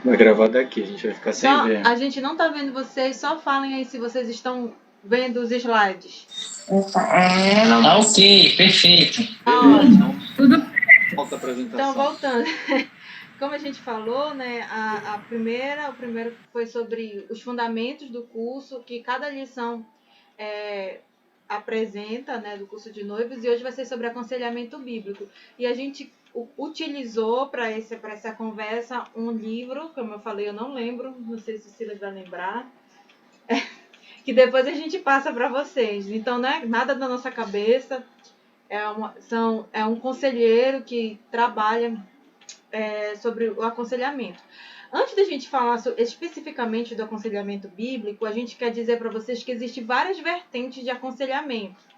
Vai gravar daqui, a gente vai ficar sem Só, ver. a gente não tá vendo vocês, só falem aí se vocês estão vendo os slides. Tá ok, perfeito. Beleza, Ótimo. então volta a Então, apresentação. voltando. Como a gente falou, né, o primeiro foi sobre os fundamentos do curso, que cada lição apresenta, né, do curso de noivos, e hoje vai ser sobre aconselhamento bíblico. E a gente utilizou para essa conversa um livro, como eu falei, eu não lembro, não sei se o Silas vai lembrar, que depois a gente passa para vocês. Então, não é nada da nossa cabeça, é um conselheiro que trabalha sobre o aconselhamento. Antes da gente falar especificamente do aconselhamento bíblico, a gente quer dizer para vocês que existem várias vertentes de aconselhamento.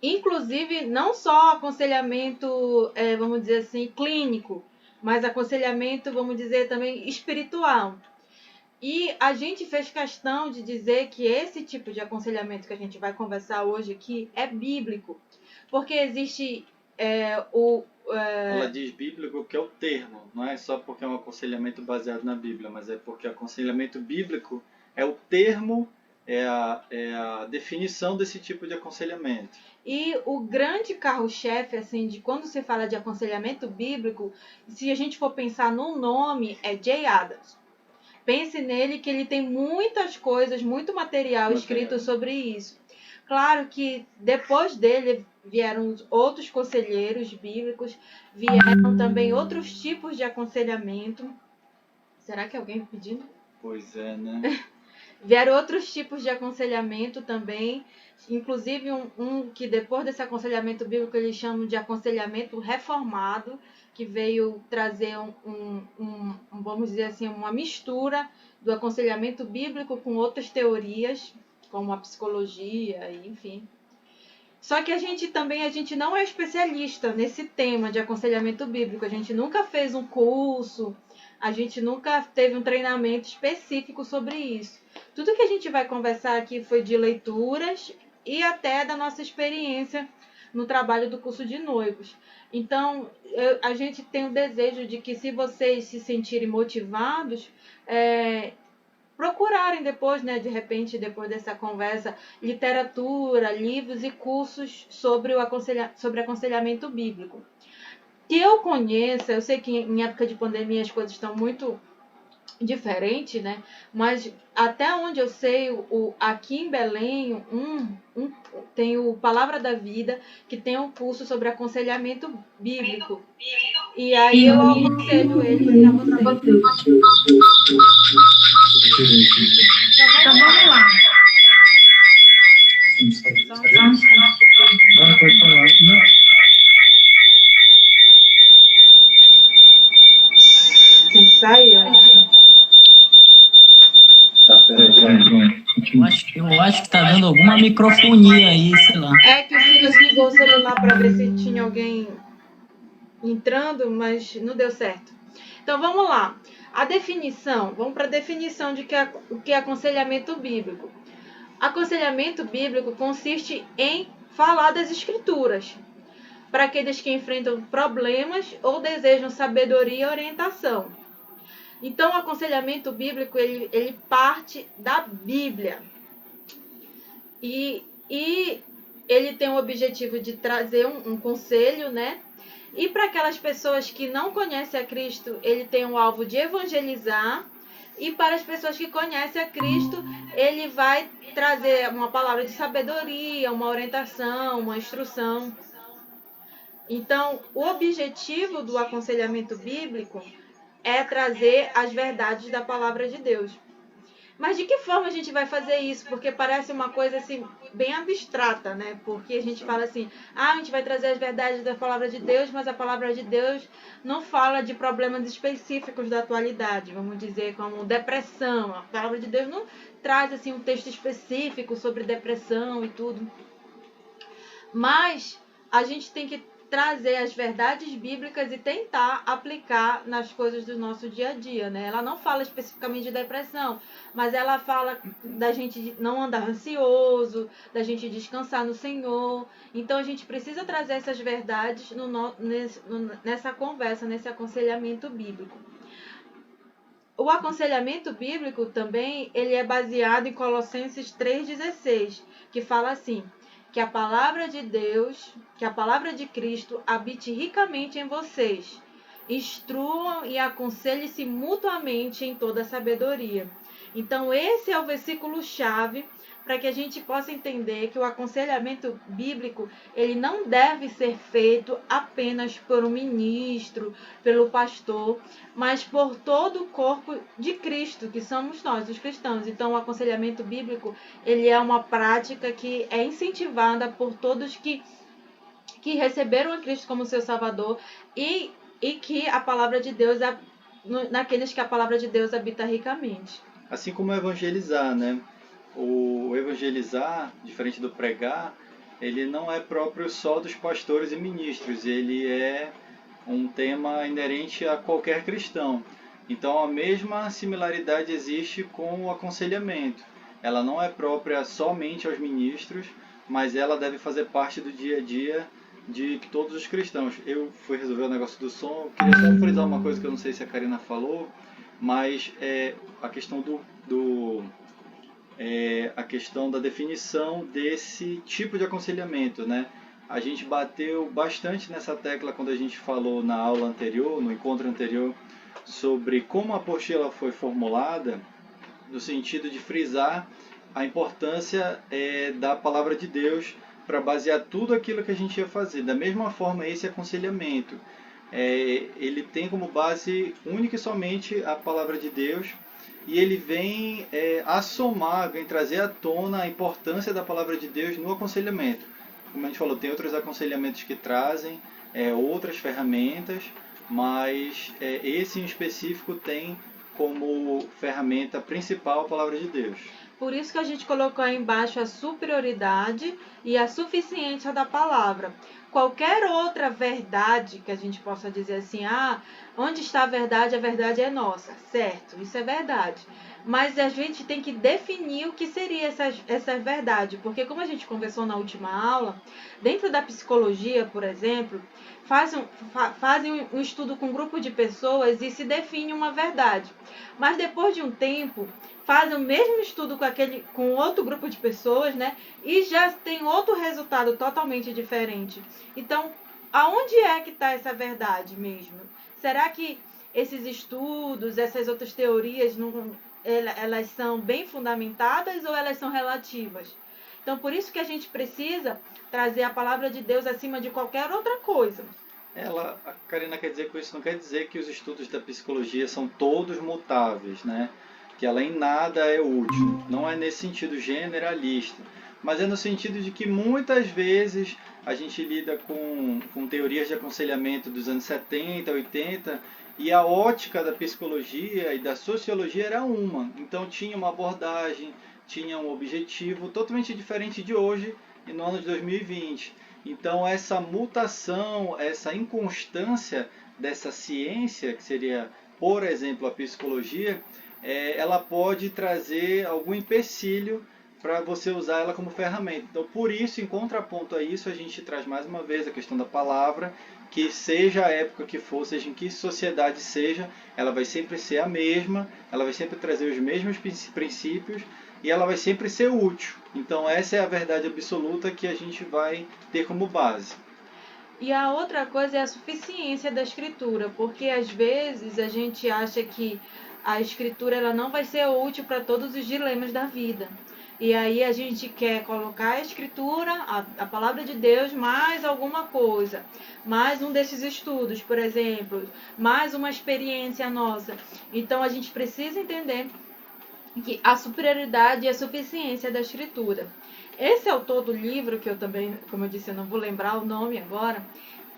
Inclusive, não só aconselhamento, vamos dizer assim, clínico, mas aconselhamento, vamos dizer, também espiritual. E a gente fez questão de dizer que esse tipo de aconselhamento que a gente vai conversar hoje aqui é bíblico. Porque existe Ela diz bíblico porque é o termo, não é só porque é um aconselhamento baseado na Bíblia, mas é porque aconselhamento bíblico é o termo, é a definição desse tipo de aconselhamento. E o grande carro-chefe, assim, de quando se fala de aconselhamento bíblico, se a gente for pensar no nome, é Jay Adams. Pense nele que ele tem muitas coisas, muito material escrito sobre isso. Claro que depois dele vieram outros conselheiros bíblicos, vieram também outros tipos de aconselhamento. Será que alguém pedindo? Pois é, né? Vieram outros tipos de aconselhamento também, inclusive um que depois desse aconselhamento bíblico eles chamam de aconselhamento reformado, que veio trazer vamos dizer assim, uma mistura do aconselhamento bíblico com outras teorias, como a psicologia, enfim. Só que a gente não é especialista nesse tema de aconselhamento bíblico. A gente nunca fez um curso, a gente nunca teve um treinamento específico sobre isso. Tudo que a gente vai conversar aqui foi de leituras e até da nossa experiência no trabalho do curso de noivos. Então, a gente tem o desejo de que, se vocês se sentirem motivados, procurarem depois, né, de repente, depois dessa conversa, literatura, livros e cursos sobre sobre aconselhamento bíblico. Que eu conheça, eu sei que em época de pandemia as coisas estão muito diferentes, né? Mas até onde eu sei, aqui em Belém, tem o Palavra da Vida, que tem um curso sobre aconselhamento bíblico. E aí eu aconselho eles para vocês. Então vamos lá. Pode falar. Ensaio. Tá, peraí. Eu acho que tá dando alguma microfonia aí, sei lá. É que o Silas ligou o celular para ver se tinha alguém entrando, mas não deu certo. Então vamos lá. A definição, vamos para a definição de o que é aconselhamento bíblico. Aconselhamento bíblico consiste em falar das escrituras para aqueles que enfrentam problemas ou desejam sabedoria e orientação. Então, o aconselhamento bíblico ele parte da Bíblia e ele tem o objetivo de trazer um conselho, né? E para aquelas pessoas que não conhecem a Cristo, ele tem o alvo de evangelizar. E para as pessoas que conhecem a Cristo, ele vai trazer uma palavra de sabedoria, uma orientação, uma instrução. Então, o objetivo do aconselhamento bíblico é trazer as verdades da palavra de Deus. Mas de que forma a gente vai fazer isso? Porque parece uma coisa assim bem abstrata, né? Porque a gente fala assim, a gente vai trazer as verdades da palavra de Deus, mas a palavra de Deus não fala de problemas específicos da atualidade, vamos dizer, como depressão. A palavra de Deus não traz assim um texto específico sobre depressão e tudo. Mas a gente tem que trazer as verdades bíblicas e tentar aplicar nas coisas do nosso dia a dia, né? Ela não fala especificamente de depressão, mas ela fala da gente não andar ansioso, da gente descansar no Senhor. Então a gente precisa trazer essas verdades nessa conversa, nesse aconselhamento bíblico. O aconselhamento bíblico também, ele é baseado em Colossenses 3,16, que fala assim, que a palavra de Deus, que a palavra de Cristo habite ricamente em vocês. Instruam e aconselhem-se mutuamente em toda sabedoria. Então, esse é o versículo-chave para que a gente possa entender que o aconselhamento bíblico, ele não deve ser feito apenas por um ministro, pelo pastor, mas por todo o corpo de Cristo, que somos nós, os cristãos. Então, o aconselhamento bíblico, ele é uma prática que é incentivada por todos que receberam a Cristo como seu Salvador e que a palavra de Deus, naqueles que a palavra de Deus habita ricamente. Assim como evangelizar, né? O evangelizar, diferente do pregar, ele não é próprio só dos pastores e ministros, ele é um tema inerente a qualquer cristão. Então a mesma similaridade existe com o aconselhamento. Ela não é própria somente aos ministros, mas ela deve fazer parte do dia a dia de todos os cristãos. Eu fui resolver o negócio do som, eu queria só frisar uma coisa que eu não sei se a Karina falou, mas é a questão a questão da definição desse tipo de aconselhamento, né? A gente bateu bastante nessa tecla quando a gente falou na aula anterior, no encontro anterior, sobre como a apostila foi formulada, no sentido de frisar a importância da palavra de Deus para basear tudo aquilo que a gente ia fazer. Da mesma forma, esse aconselhamento, ele tem como base única e somente a palavra de Deus, e ele vem assomar, vem trazer à tona a importância da palavra de Deus no aconselhamento. Como a gente falou, tem outros aconselhamentos que trazem outras ferramentas, mas esse em específico tem como ferramenta principal a palavra de Deus. Por isso que a gente colocou aí embaixo a superioridade e a suficiência da palavra. Qualquer outra verdade que a gente possa dizer assim, onde está a verdade é nossa. Certo, isso é verdade. Mas a gente tem que definir o que seria essa verdade. Porque como a gente conversou na última aula, dentro da psicologia, por exemplo, fazem um estudo com um grupo de pessoas e se define uma verdade. Mas depois de um tempo, fazem o mesmo estudo com outro grupo de pessoas, né? E já tem outro resultado totalmente diferente. Então, aonde é que está essa verdade mesmo? Será que esses estudos, essas outras teorias, elas são bem fundamentadas ou elas são relativas? Então, por isso que a gente precisa trazer a palavra de Deus acima de qualquer outra coisa. A Karina quer dizer com isso, não quer dizer que os estudos da psicologia são todos mutáveis, né? Que ela em nada é útil. Não é nesse sentido generalista, mas é no sentido de que muitas vezes a gente lida com teorias de aconselhamento dos anos 70, 80, e a ótica da psicologia e da sociologia era uma. Então tinha uma abordagem, tinha um objetivo totalmente diferente de hoje, e no ano de 2020. Então essa mutação, essa inconstância dessa ciência, que seria, por exemplo, a psicologia, ela pode trazer algum empecilho para você usar ela como ferramenta. Então, por isso, em contraponto a isso, a gente traz mais uma vez a questão da palavra, que seja a época que for, seja em que sociedade seja, ela vai sempre ser a mesma, ela vai sempre trazer os mesmos princípios e ela vai sempre ser útil. Então, essa é a verdade absoluta que a gente vai ter como base. E a outra coisa é a suficiência da escritura, porque às vezes a gente acha que a escritura ela não vai ser útil para todos os dilemas da vida. E aí a gente quer colocar a escritura, a palavra de Deus, mais alguma coisa. Mais um desses estudos, por exemplo. Mais uma experiência nossa. Então a gente precisa entender que a superioridade e a suficiência da escritura. Esse autor do livro, que eu também, como eu disse, eu não vou lembrar o nome agora,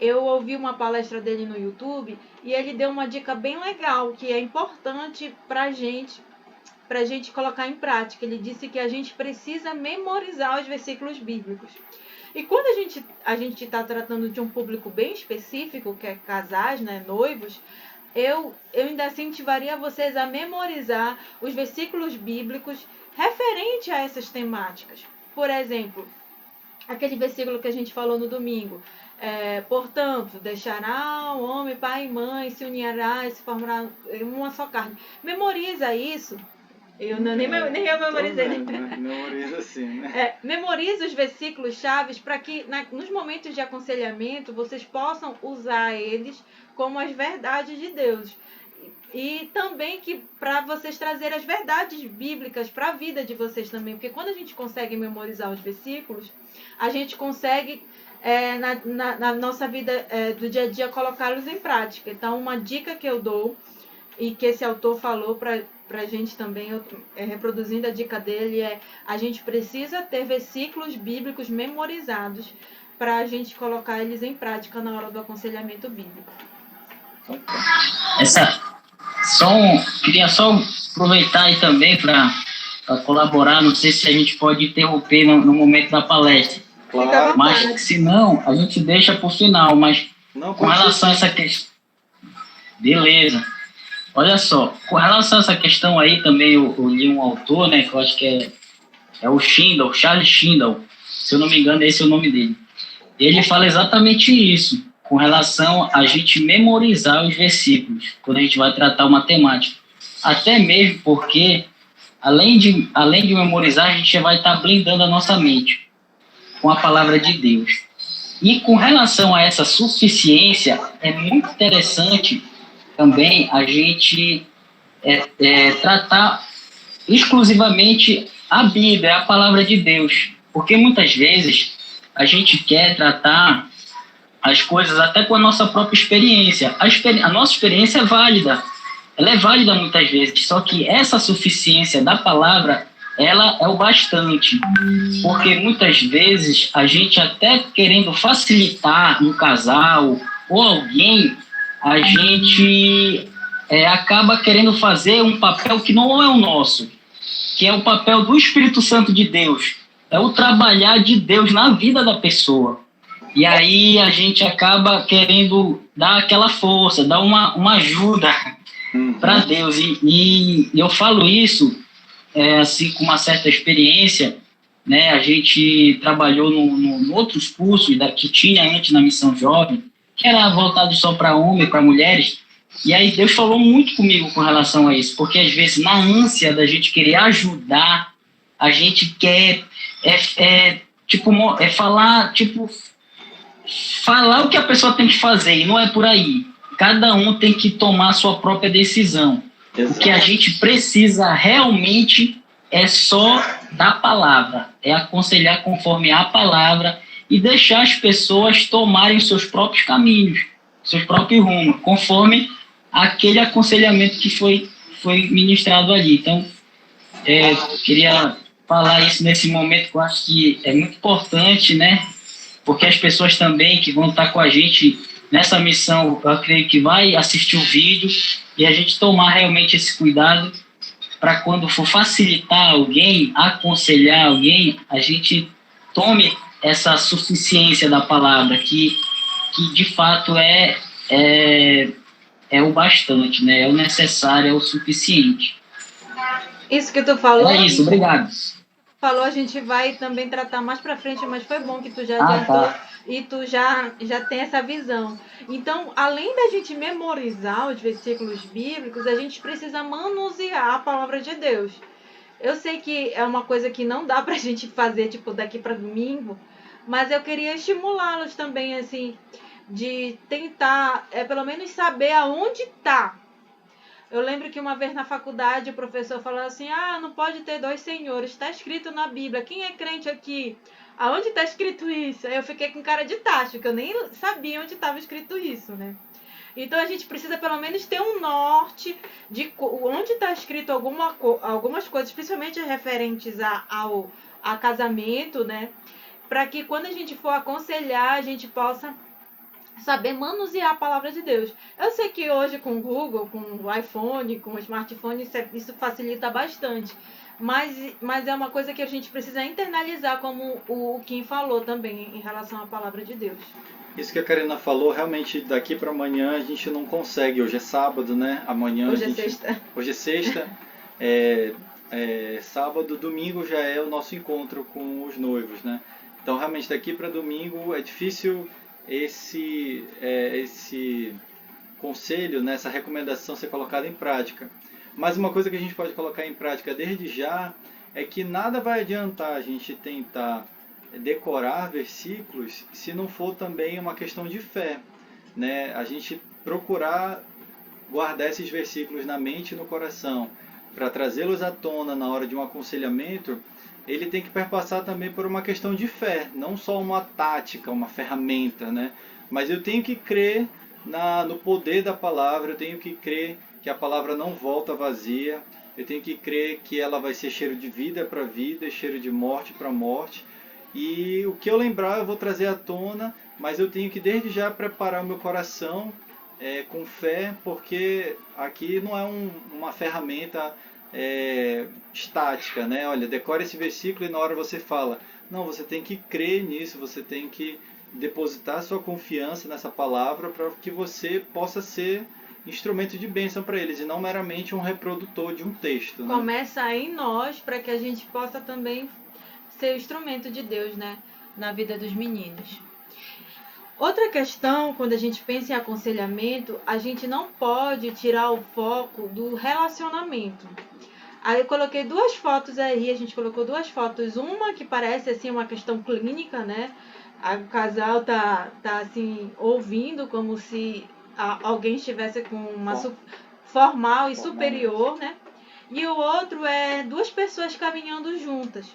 eu ouvi uma palestra dele no YouTube e ele deu uma dica bem legal, que é importante para a gente colocar em prática. Ele disse que a gente precisa memorizar os versículos bíblicos. E quando a gente está tratando de um público bem específico, que é casais, né, noivos, eu ainda incentivaria vocês a memorizar os versículos bíblicos referente a essas temáticas. Por exemplo, aquele versículo que a gente falou no domingo. Portanto, deixará o homem pai e mãe, se unirá e se formará uma só carne. Memoriza isso. Nem eu memorizei. Né? Memoriza assim, né? Memoriza os versículos chaves para que nos momentos de aconselhamento vocês possam usar eles como as verdades de Deus. E também que para vocês trazerem as verdades bíblicas para a vida de vocês também. Porque quando a gente consegue memorizar os versículos, a gente consegue, na nossa vida do dia a dia, colocá-los em prática. Então, uma dica que eu dou, e que esse autor falou para a gente também, reproduzindo a dica dele, a gente precisa ter versículos bíblicos memorizados para a gente colocar eles em prática na hora do aconselhamento bíblico. Queria só aproveitar aí também para colaborar, não sei se a gente pode interromper no momento da palestra. Claro. Mas se não, a gente deixa para o final, mas não, com relação a essa questão... Beleza. Olha só, com relação a essa questão aí também eu li um autor, né, que eu acho que é o Schindel, Charles Schindel, se eu não me engano esse é o nome dele. Ele fala exatamente isso, com relação a gente memorizar os versículos, quando a gente vai tratar uma temática. Até mesmo porque, além de memorizar, a gente vai estar blindando a nossa mente com a palavra de Deus. E com relação a essa suficiência, é muito interessante também a gente tratar exclusivamente a Bíblia, a palavra de Deus. Porque muitas vezes a gente quer tratar as coisas até com a nossa própria experiência. A nossa experiência é válida. Ela é válida muitas vezes, só que essa suficiência da palavra, ela é o bastante. Porque muitas vezes a gente até querendo facilitar um casal ou alguém, a gente acaba querendo fazer um papel que não é o nosso, que é o papel do Espírito Santo de Deus. É o trabalhar de Deus na vida da pessoa. E aí a gente acaba querendo dar aquela força, dar uma ajuda para Deus. E eu falo isso assim com uma certa experiência, né? A gente trabalhou em outros cursos que tinha antes na Missão Jovem, que era voltado só para homens, para mulheres. E aí Deus falou muito comigo com relação a isso, porque às vezes na ânsia da gente querer ajudar, a gente quer falar o que a pessoa tem que fazer, e não é por aí. Cada um tem que tomar a sua própria decisão. Exato. O que a gente precisa realmente é só da palavra, é aconselhar conforme a palavra e deixar as pessoas tomarem seus próprios caminhos, seus próprios rumos, conforme aquele aconselhamento que foi ministrado ali. Então, queria falar isso nesse momento, que eu acho que é muito importante, né? Porque as pessoas também que vão estar com a gente nessa missão, eu acredito que vai assistir o vídeo e a gente tomar realmente esse cuidado para quando for facilitar alguém, aconselhar alguém, a gente tome essa suficiência da palavra, que de fato é o bastante, né? É o necessário, é o suficiente. Isso que tu falou... É isso, obrigado. Falou, a gente vai também tratar mais pra frente, mas foi bom que tu já adiantou e tu já tem essa visão. Então, além da gente memorizar os versículos bíblicos, a gente precisa manusear a palavra de Deus. Eu sei que é uma coisa que não dá pra gente fazer, tipo, daqui pra domingo, mas eu queria estimulá-los também, assim, de tentar, pelo menos saber aonde tá. Eu lembro que uma vez na faculdade o professor falou assim, não pode ter dois senhores, está escrito na Bíblia, quem é crente aqui? Aonde está escrito isso? Aí eu fiquei com cara de tacho, que eu nem sabia onde estava escrito isso, né? Então a gente precisa pelo menos ter um norte de onde está escrito algumas coisas, principalmente referentes a casamento, né? Para que quando a gente for aconselhar, a gente possa saber manusear a palavra de Deus. Eu sei que hoje com o Google, com o iPhone, com o smartphone, isso facilita bastante. Mas é uma coisa que a gente precisa internalizar, como o Kim falou também, em relação à palavra de Deus. Isso que a Karina falou, realmente daqui para amanhã a gente não consegue. Hoje é sábado, né? Amanhã hoje é sexta. Hoje é sexta. Sábado, domingo já é o nosso encontro com os noivos, né? Então realmente daqui para domingo é difícil esse conselho, né, essa recomendação ser colocada em prática. Mas uma coisa que a gente pode colocar em prática desde já é que nada vai adiantar a gente tentar decorar versículos se não for também uma questão de fé, né? A gente procurar guardar esses versículos na mente e no coração para trazê-los à tona na hora de um aconselhamento, ele tem que perpassar também por uma questão de fé, não só uma tática, uma ferramenta, né? Mas eu tenho que crer no poder da palavra, eu tenho que crer que a palavra não volta vazia, eu tenho que crer que ela vai ser cheiro de vida para vida, cheiro de morte para morte, e o que eu lembrar eu vou trazer à tona, mas eu tenho que desde já preparar o meu coração com fé, porque aqui não é uma ferramenta estática, né? Olha, decore esse versículo e na hora você fala. Não, você tem que crer nisso, você tem que depositar sua confiança nessa palavra para que você possa ser instrumento de bênção para eles e não meramente um reprodutor de um texto. Né? Começa aí em nós para que a gente possa também ser o instrumento de Deus, né, na vida dos meninos. Outra questão, quando a gente pensa em aconselhamento, a gente não pode tirar o foco do relacionamento. Aí eu coloquei duas fotos aí, a gente colocou duas fotos, uma que parece assim uma questão clínica, né? O casal tá assim ouvindo como se alguém estivesse com uma formal e superior, né? E o outro é duas pessoas caminhando juntas.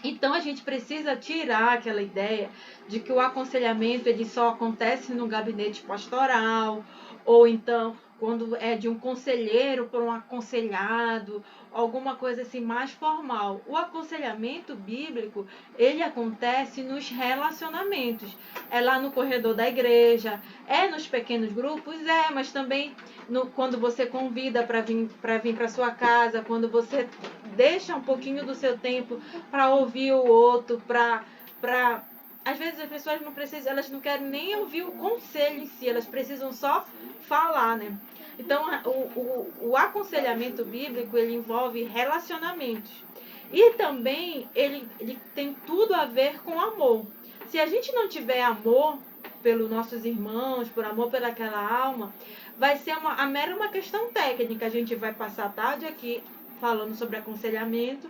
Então a gente precisa tirar aquela ideia de que o aconselhamento ele só acontece no gabinete pastoral, ou então quando é de um conselheiro para um aconselhado, alguma coisa assim mais formal. O aconselhamento bíblico, ele acontece nos relacionamentos. É lá no corredor da igreja, é nos pequenos grupos, mas também quando você convida para vir para sua casa, quando você deixa um pouquinho do seu tempo para ouvir o outro, às vezes as pessoas não precisam, elas não querem nem ouvir o conselho em si, elas precisam só falar, né? Então, o aconselhamento bíblico, ele envolve relacionamentos. E também, ele tem tudo a ver com amor. Se a gente não tiver amor pelos nossos irmãos, por amor pelaquela alma, vai ser a mera uma questão técnica. A gente vai passar a tarde aqui falando sobre aconselhamento.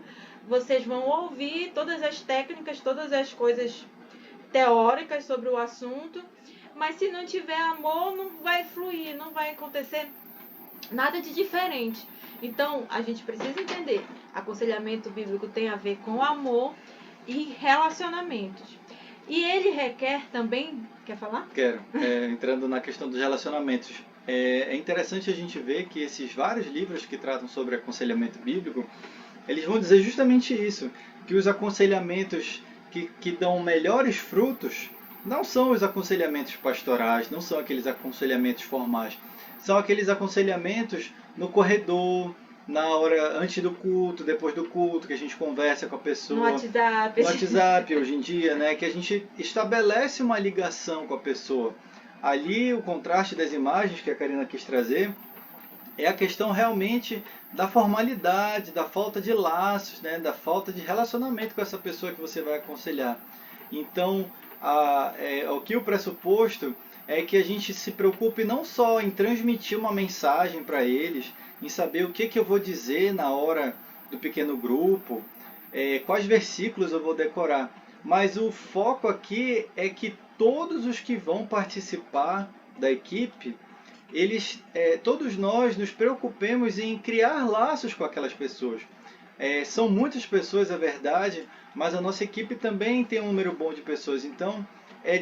Vocês vão ouvir todas as técnicas, todas as coisas teóricas sobre o assunto, mas se não tiver amor, não vai fluir, não vai acontecer nada de diferente. Então, a gente precisa entender, aconselhamento bíblico tem a ver com amor e relacionamentos. E ele requer também... Quer falar? Quero. Entrando na questão dos relacionamentos. É interessante a gente ver que esses vários livros que tratam sobre aconselhamento bíblico, eles vão dizer justamente isso, que os aconselhamentos que dão melhores frutos não são os aconselhamentos pastorais, não são aqueles aconselhamentos formais, são aqueles aconselhamentos no corredor, na hora antes do culto, depois do culto, que a gente conversa com a pessoa. No WhatsApp. No WhatsApp hoje em dia, né? Que a gente estabelece uma ligação com a pessoa. Ali o contraste das imagens que a Karina quis trazer é a questão realmente da formalidade, da falta de laços, né? Da falta de relacionamento com essa pessoa que você vai aconselhar. Então, o que o pressuposto é que a gente se preocupe não só em transmitir uma mensagem para eles, em saber o que eu vou dizer na hora do pequeno grupo, quais versículos eu vou decorar, mas o foco aqui é que todos os que vão participar da equipe, todos nós nos preocupemos em criar laços com aquelas pessoas. São muitas pessoas, é verdade, mas a nossa equipe também tem um número bom de pessoas. Então,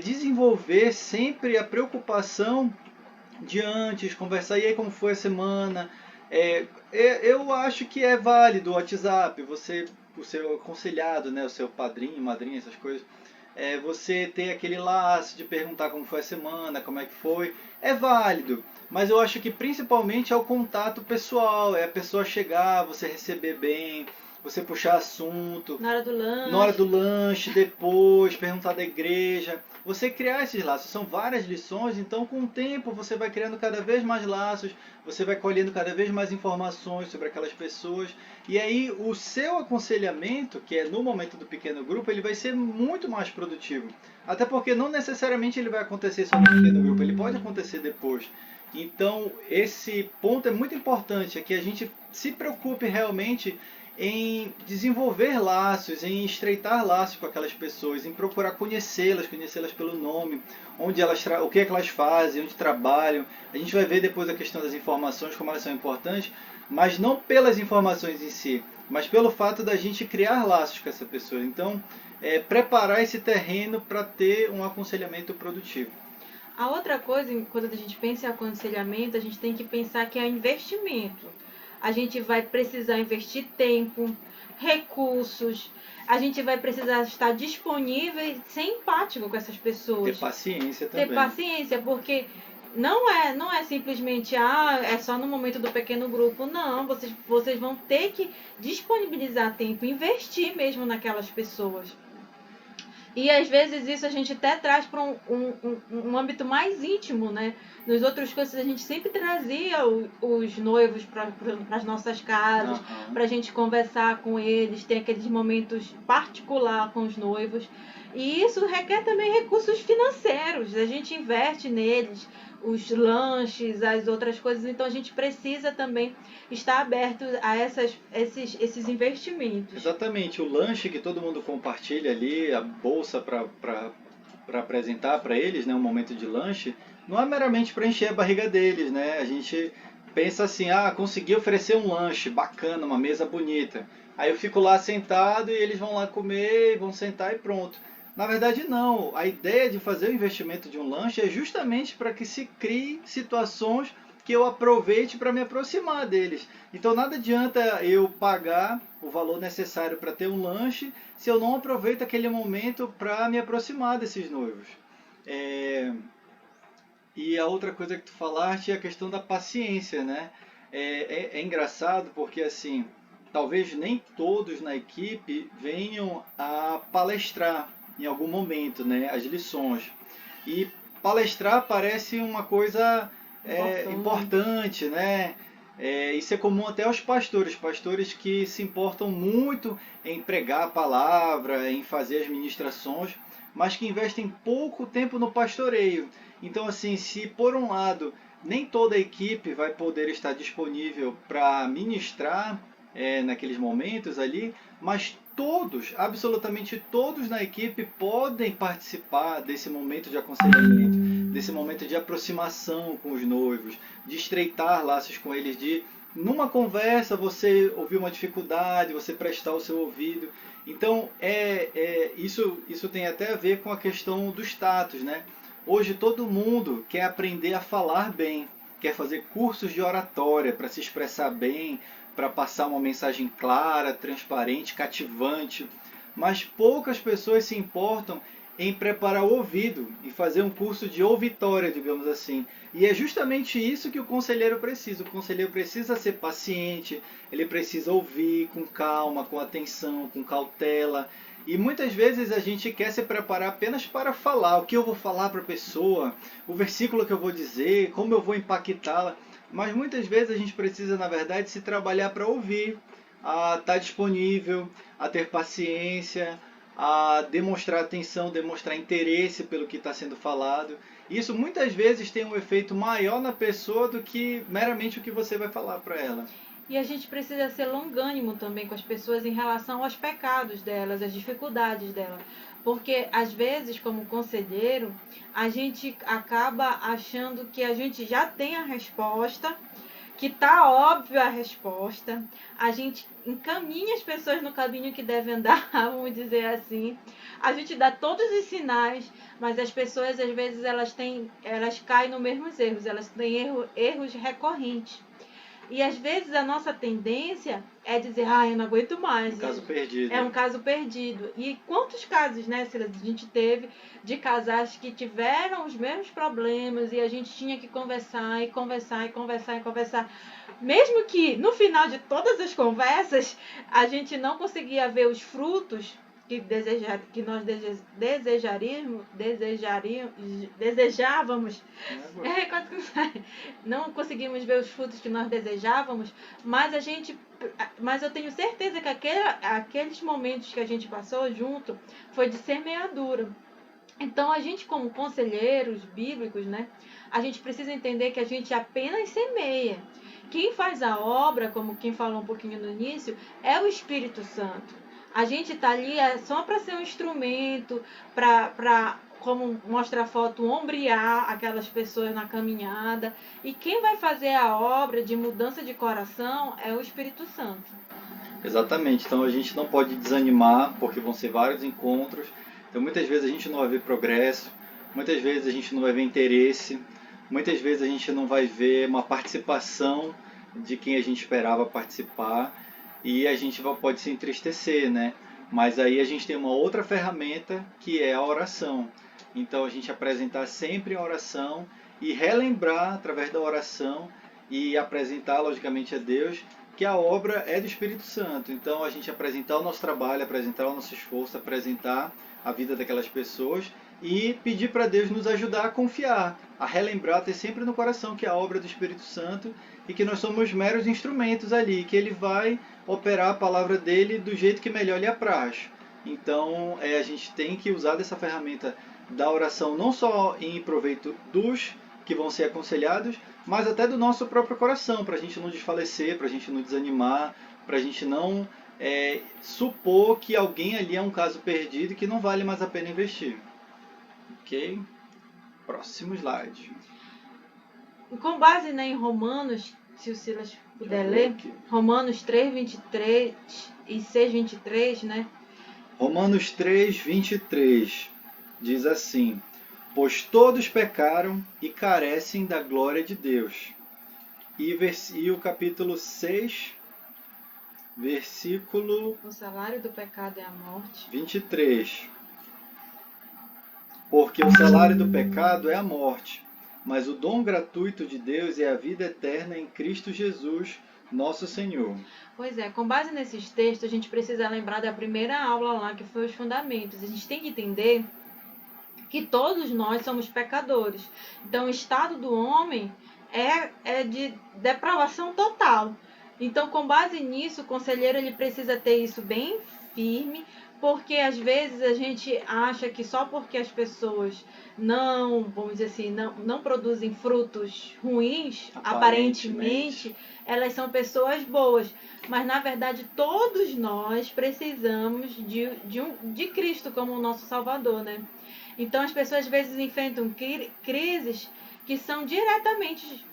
desenvolver sempre a preocupação de antes, conversar, e aí como foi a semana. Eu acho que é válido o WhatsApp, o seu aconselhado, né, o seu padrinho, madrinha, essas coisas, você ter aquele laço de perguntar como foi a semana, como é que foi, é válido. Mas eu acho que principalmente é o contato pessoal, é a pessoa chegar, você receber bem, você puxar assunto, Na hora do lanche. na hora do lanche, depois, perguntar da igreja. Você criar esses laços. São várias lições, então com o tempo você vai criando cada vez mais laços, você vai colhendo cada vez mais informações sobre aquelas pessoas. E aí o seu aconselhamento, que é no momento do pequeno grupo, ele vai ser muito mais produtivo. Até porque não necessariamente ele vai acontecer só no pequeno grupo, ele pode acontecer depois. Então esse ponto é muito importante, é que a gente se preocupe realmente em desenvolver laços, em estreitar laços com aquelas pessoas, em procurar conhecê-las pelo nome, onde o que é que elas fazem, onde trabalham. A gente vai ver depois a questão das informações, como elas são importantes, mas não pelas informações em si, mas pelo fato da gente criar laços com essa pessoa. Então, preparar esse terreno para ter um aconselhamento produtivo. A outra coisa, quando a gente pensa em aconselhamento, a gente tem que pensar que é investimento. A gente vai precisar investir tempo, recursos, a gente vai precisar estar disponível e ser empático com essas pessoas. Ter paciência também. Ter paciência, porque não é simplesmente, é só no momento do pequeno grupo. Não, vocês vão ter que disponibilizar tempo, investir mesmo naquelas pessoas. E às vezes isso a gente até traz para um âmbito mais íntimo, né? Nos outros cursos a gente sempre trazia os noivos para as nossas casas, para a gente conversar com eles, ter aqueles momentos particulares com os noivos. E isso requer também recursos financeiros, a gente investe neles, os lanches, as outras coisas, então a gente precisa também estar aberto a esses investimentos. Exatamente, o lanche que todo mundo compartilha ali, a bolsa para apresentar para eles, né, um momento de lanche, não é meramente para encher a barriga deles, né? A gente pensa assim, consegui oferecer um lanche bacana, uma mesa bonita. Aí eu fico lá sentado e eles vão lá comer, vão sentar e pronto. Na verdade não, a ideia de fazer o investimento de um lanche é justamente para que se crie situações que eu aproveite para me aproximar deles. Então nada adianta eu pagar o valor necessário para ter um lanche se eu não aproveito aquele momento para me aproximar desses noivos. E a outra coisa que tu falaste é a questão da paciência, né? É engraçado porque assim, talvez nem todos na equipe venham a palestrar em algum momento, né, as lições. E palestrar parece uma coisa importante, né? Isso é comum até aos pastores que se importam muito em pregar a palavra, em fazer as ministrações, mas que investem pouco tempo no pastoreio. Então, assim, se por um lado nem toda a equipe vai poder estar disponível para ministrar naqueles momentos ali, mas todos, absolutamente todos na equipe podem participar desse momento de aconselhamento, desse momento de aproximação com os noivos, de estreitar laços com eles, de numa conversa você ouvir uma dificuldade, você prestar o seu ouvido. Então, isso tem até a ver com a questão do status, né? Hoje todo mundo quer aprender a falar bem, quer fazer cursos de oratória para se expressar bem, para passar uma mensagem clara, transparente, cativante. Mas poucas pessoas se importam em preparar o ouvido e fazer um curso de ouvitória, digamos assim. E é justamente isso que o conselheiro precisa. O conselheiro precisa ser paciente, ele precisa ouvir com calma, com atenção, com cautela. E muitas vezes a gente quer se preparar apenas para falar o que eu vou falar para a pessoa, o versículo que eu vou dizer, como eu vou impactá-la. Mas muitas vezes a gente precisa, na verdade, se trabalhar para ouvir, a estar disponível, a ter paciência, a demonstrar atenção, demonstrar interesse pelo que está sendo falado. Isso muitas vezes tem um efeito maior na pessoa do que meramente o que você vai falar para ela. E a gente precisa ser longânimo também com as pessoas em relação aos pecados delas, às dificuldades delas. Porque, às vezes, como conselheiro, a gente acaba achando que a gente já tem a resposta, que está óbvia a resposta. A gente encaminha as pessoas no caminho que devem andar, vamos dizer assim. A gente dá todos os sinais, mas as pessoas, às vezes, elas caem nos mesmos erros. Elas têm erros recorrentes. E às vezes a nossa tendência é dizer, eu não aguento mais. Um caso perdido. É um caso perdido. E quantos casos, né, Silas, a gente teve de casais que tiveram os mesmos problemas e a gente tinha que conversar e conversar e conversar e conversar. Mesmo que no final de todas as conversas a gente não conseguia ver os frutos que nós desejávamos, não conseguimos ver os frutos que nós desejávamos, mas eu tenho certeza que aqueles momentos que a gente passou junto foi de semeadura. Então a gente, como conselheiros bíblicos, né, a gente precisa entender que a gente apenas semeia. Quem faz a obra, como quem falou um pouquinho no início, é o Espírito Santo. A gente está ali só para ser um instrumento, para, como mostra a foto, ombrear aquelas pessoas na caminhada. E quem vai fazer a obra de mudança de coração é o Espírito Santo. Exatamente. Então a gente não pode desanimar, porque vão ser vários encontros. Então muitas vezes a gente não vai ver progresso, muitas vezes a gente não vai ver interesse, muitas vezes a gente não vai ver uma participação de quem a gente esperava participar e a gente pode se entristecer, né? Mas aí a gente tem uma outra ferramenta que é a oração. Então a gente apresentar sempre a oração e relembrar através da oração e apresentar logicamente a Deus que a obra é do Espírito Santo. Então a gente apresentar o nosso trabalho, apresentar o nosso esforço, apresentar a vida daquelas pessoas e pedir para Deus nos ajudar a confiar, a relembrar, ter sempre no coração que a obra é do Espírito Santo e que nós somos meros instrumentos ali, que Ele vai operar a palavra dele do jeito que melhor lhe apraz. Então a gente tem que usar dessa ferramenta da oração não só em proveito dos que vão ser aconselhados, mas até do nosso próprio coração, para a gente não desfalecer, para a gente não desanimar, para a gente não supor que alguém ali é um caso perdido e que não vale mais a pena investir. Ok? Próximo slide. Com base, né, em Romanos, se o Silas puder ler, Romanos 3, 23 e 6, 23, né? Romanos 3, 23 diz assim: pois todos pecaram e carecem da glória de Deus. E o capítulo 6, versículo... O salário do pecado é a morte. 23. Porque o salário do pecado é a morte, mas o dom gratuito de Deus é a vida eterna em Cristo Jesus, nosso Senhor. Pois é, com base nesses textos, a gente precisa lembrar da primeira aula lá, que foi os fundamentos. A gente tem que entender que todos nós somos pecadores. Então, o estado do homem é de depravação total. Então, com base nisso, o conselheiro ele precisa ter isso bem firme, porque às vezes a gente acha que só porque as pessoas não, vamos dizer assim, não produzem frutos ruins, aparentemente, elas são pessoas boas. Mas, na verdade, todos nós precisamos de Cristo como o nosso Salvador, né? Então, as pessoas às vezes enfrentam crises que são diretamente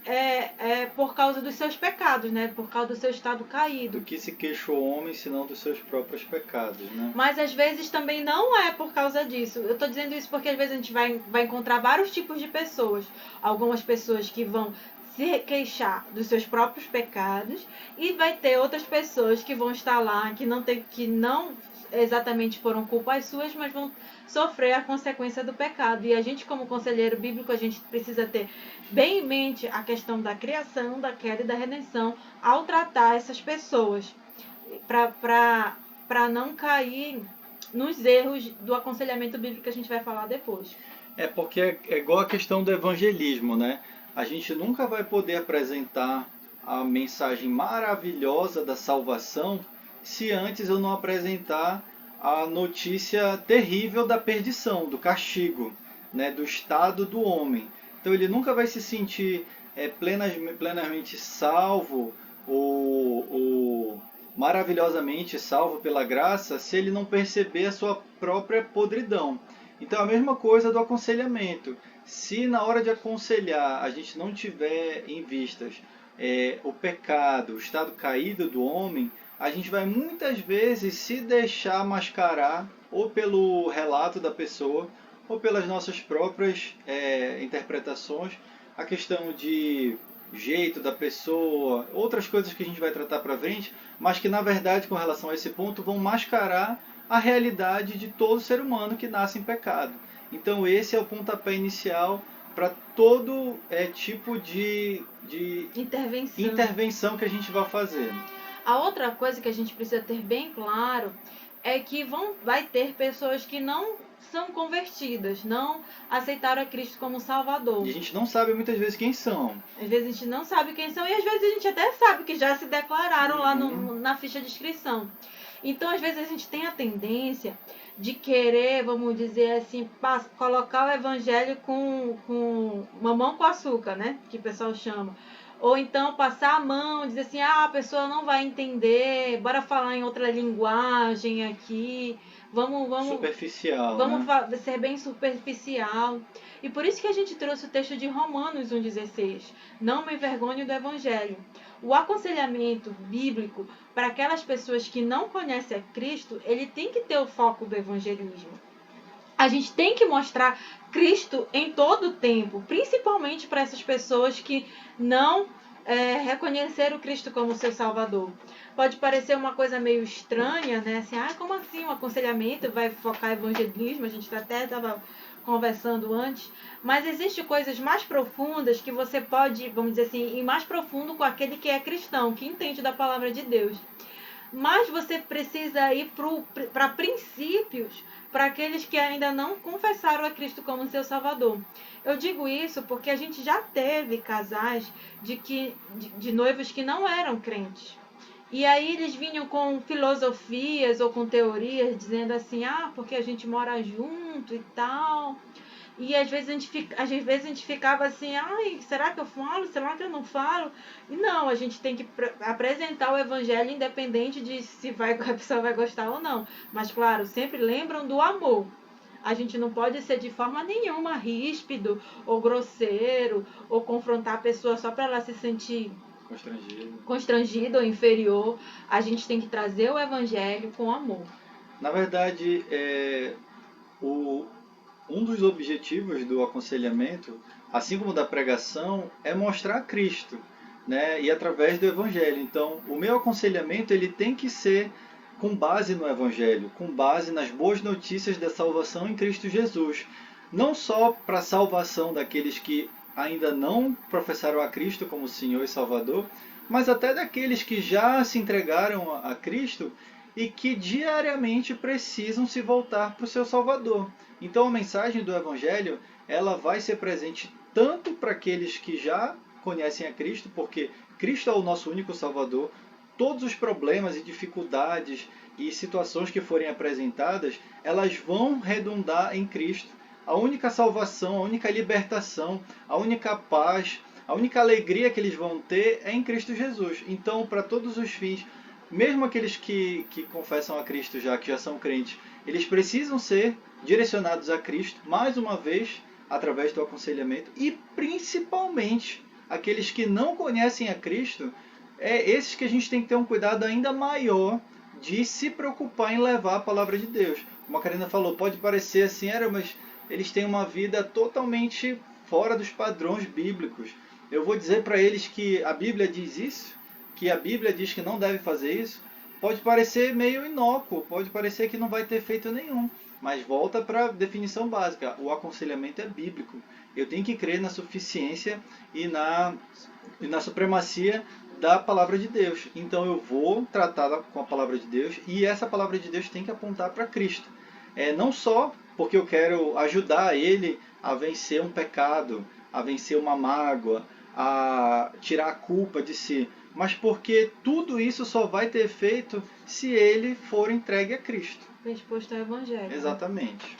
por causa dos seus pecados, né? Por causa do seu estado caído. Do que se queixa o homem, senão dos seus próprios pecados, né? Mas às vezes também não é por causa disso. Eu estou dizendo isso porque às vezes a gente vai encontrar vários tipos de pessoas. Algumas pessoas que vão se queixar dos seus próprios pecados e vai ter outras pessoas que vão estar lá, que não exatamente foram culpas suas, mas vão sofrer a consequência do pecado. E a gente, como conselheiro bíblico, a gente precisa ter bem em mente a questão da criação, da queda e da redenção ao tratar essas pessoas, para não cair nos erros do aconselhamento bíblico que a gente vai falar depois. Porque é igual a questão do evangelismo, né? A gente nunca vai poder apresentar a mensagem maravilhosa da salvação se antes eu não apresentar a notícia terrível da perdição, do castigo, né, do estado do homem. Então ele nunca vai se sentir plenamente salvo ou maravilhosamente salvo pela graça se ele não perceber a sua própria podridão. Então a mesma coisa do aconselhamento. Se na hora de aconselhar a gente não tiver em vistas o pecado, o estado caído do homem, a gente vai muitas vezes se deixar mascarar ou pelo relato da pessoa ou pelas nossas próprias interpretações. A questão de jeito da pessoa, outras coisas que a gente vai tratar para frente, mas que na verdade com relação a esse ponto vão mascarar a realidade de todo ser humano que nasce em pecado. Então esse é o pontapé inicial para todo tipo de intervenção que a gente vai fazer. A outra coisa que a gente precisa ter bem claro é que vai ter pessoas que não são convertidas, não aceitaram a Cristo como Salvador. E a gente não sabe muitas vezes quem são. Às vezes a gente não sabe quem são e às vezes a gente até sabe que já se declararam lá na ficha de inscrição. Então, às vezes a gente tem a tendência de querer, vamos dizer assim, colocar o evangelho com mamão com açúcar, né? Que o pessoal chama. Ou então passar a mão, dizer assim, a pessoa não vai entender, bora falar em outra linguagem aqui, vamos superficial, vamos né? ser bem superficial. E por isso que a gente trouxe o texto de Romanos 1,16. Não me envergonhe do evangelho. O aconselhamento bíblico para aquelas pessoas que não conhecem a Cristo, ele tem que ter o foco do evangelismo. A gente tem que mostrar Cristo em todo o tempo, principalmente para essas pessoas que não reconheceram Cristo como seu Salvador. Pode parecer uma coisa meio estranha, né? Assim, como assim um aconselhamento vai focar evangelismo? A gente até estava conversando antes, mas existem coisas mais profundas que você pode, vamos dizer assim, ir mais profundo com aquele que é cristão, que entende da palavra de Deus. Mas você precisa ir para princípios, para aqueles que ainda não confessaram a Cristo como seu Salvador. Eu digo isso porque a gente já teve casais de noivos que não eram crentes. E aí eles vinham com filosofias ou com teorias dizendo assim, porque a gente mora junto e tal. E às vezes a gente ficava assim, será que eu falo? Será que eu não falo? E não, a gente tem que apresentar o evangelho independente de se a pessoa vai gostar ou não. Mas claro, sempre lembram do amor. A gente não pode ser de forma nenhuma ríspido ou grosseiro ou confrontar a pessoa só para ela se sentir constrangida ou inferior. A gente tem que trazer o evangelho com amor. Na verdade, um dos objetivos do aconselhamento, assim como da pregação, é mostrar Cristo, né? E através do Evangelho. Então, o meu aconselhamento ele tem que ser com base no Evangelho, com base nas boas notícias da salvação em Cristo Jesus. Não só para a salvação daqueles que ainda não professaram a Cristo como Senhor e Salvador, mas até daqueles que já se entregaram a Cristo e que diariamente precisam se voltar para o seu Salvador. Então a mensagem do Evangelho ela vai ser presente tanto para aqueles que já conhecem a Cristo, porque Cristo é o nosso único Salvador. Todos os problemas e dificuldades e situações que forem apresentadas, elas vão redundar em Cristo. A única salvação, a única libertação, a única paz, a única alegria que eles vão ter é em Cristo Jesus. Então, para todos os fins, mesmo aqueles que confessam a Cristo já, que já são crentes, eles precisam ser direcionados a Cristo, mais uma vez, através do aconselhamento, e principalmente aqueles que não conhecem a Cristo, esses que a gente tem que ter um cuidado ainda maior de se preocupar em levar a palavra de Deus. Como a Karina falou, pode parecer assim, mas eles têm uma vida totalmente fora dos padrões bíblicos. Eu vou dizer para eles que a Bíblia diz isso, que a Bíblia diz que não deve fazer isso, pode parecer meio inócuo, pode parecer que não vai ter feito nenhum. Mas volta para a definição básica, o aconselhamento é bíblico. Eu tenho que crer na suficiência e na supremacia da palavra de Deus. Então eu vou tratar com a palavra de Deus e essa palavra de Deus tem que apontar para Cristo. Não só porque eu quero ajudar ele a vencer um pecado, a vencer uma mágoa, a tirar a culpa de si, mas porque tudo isso só vai ter efeito se ele for entregue a Cristo. Exposto ao Evangelho. Exatamente.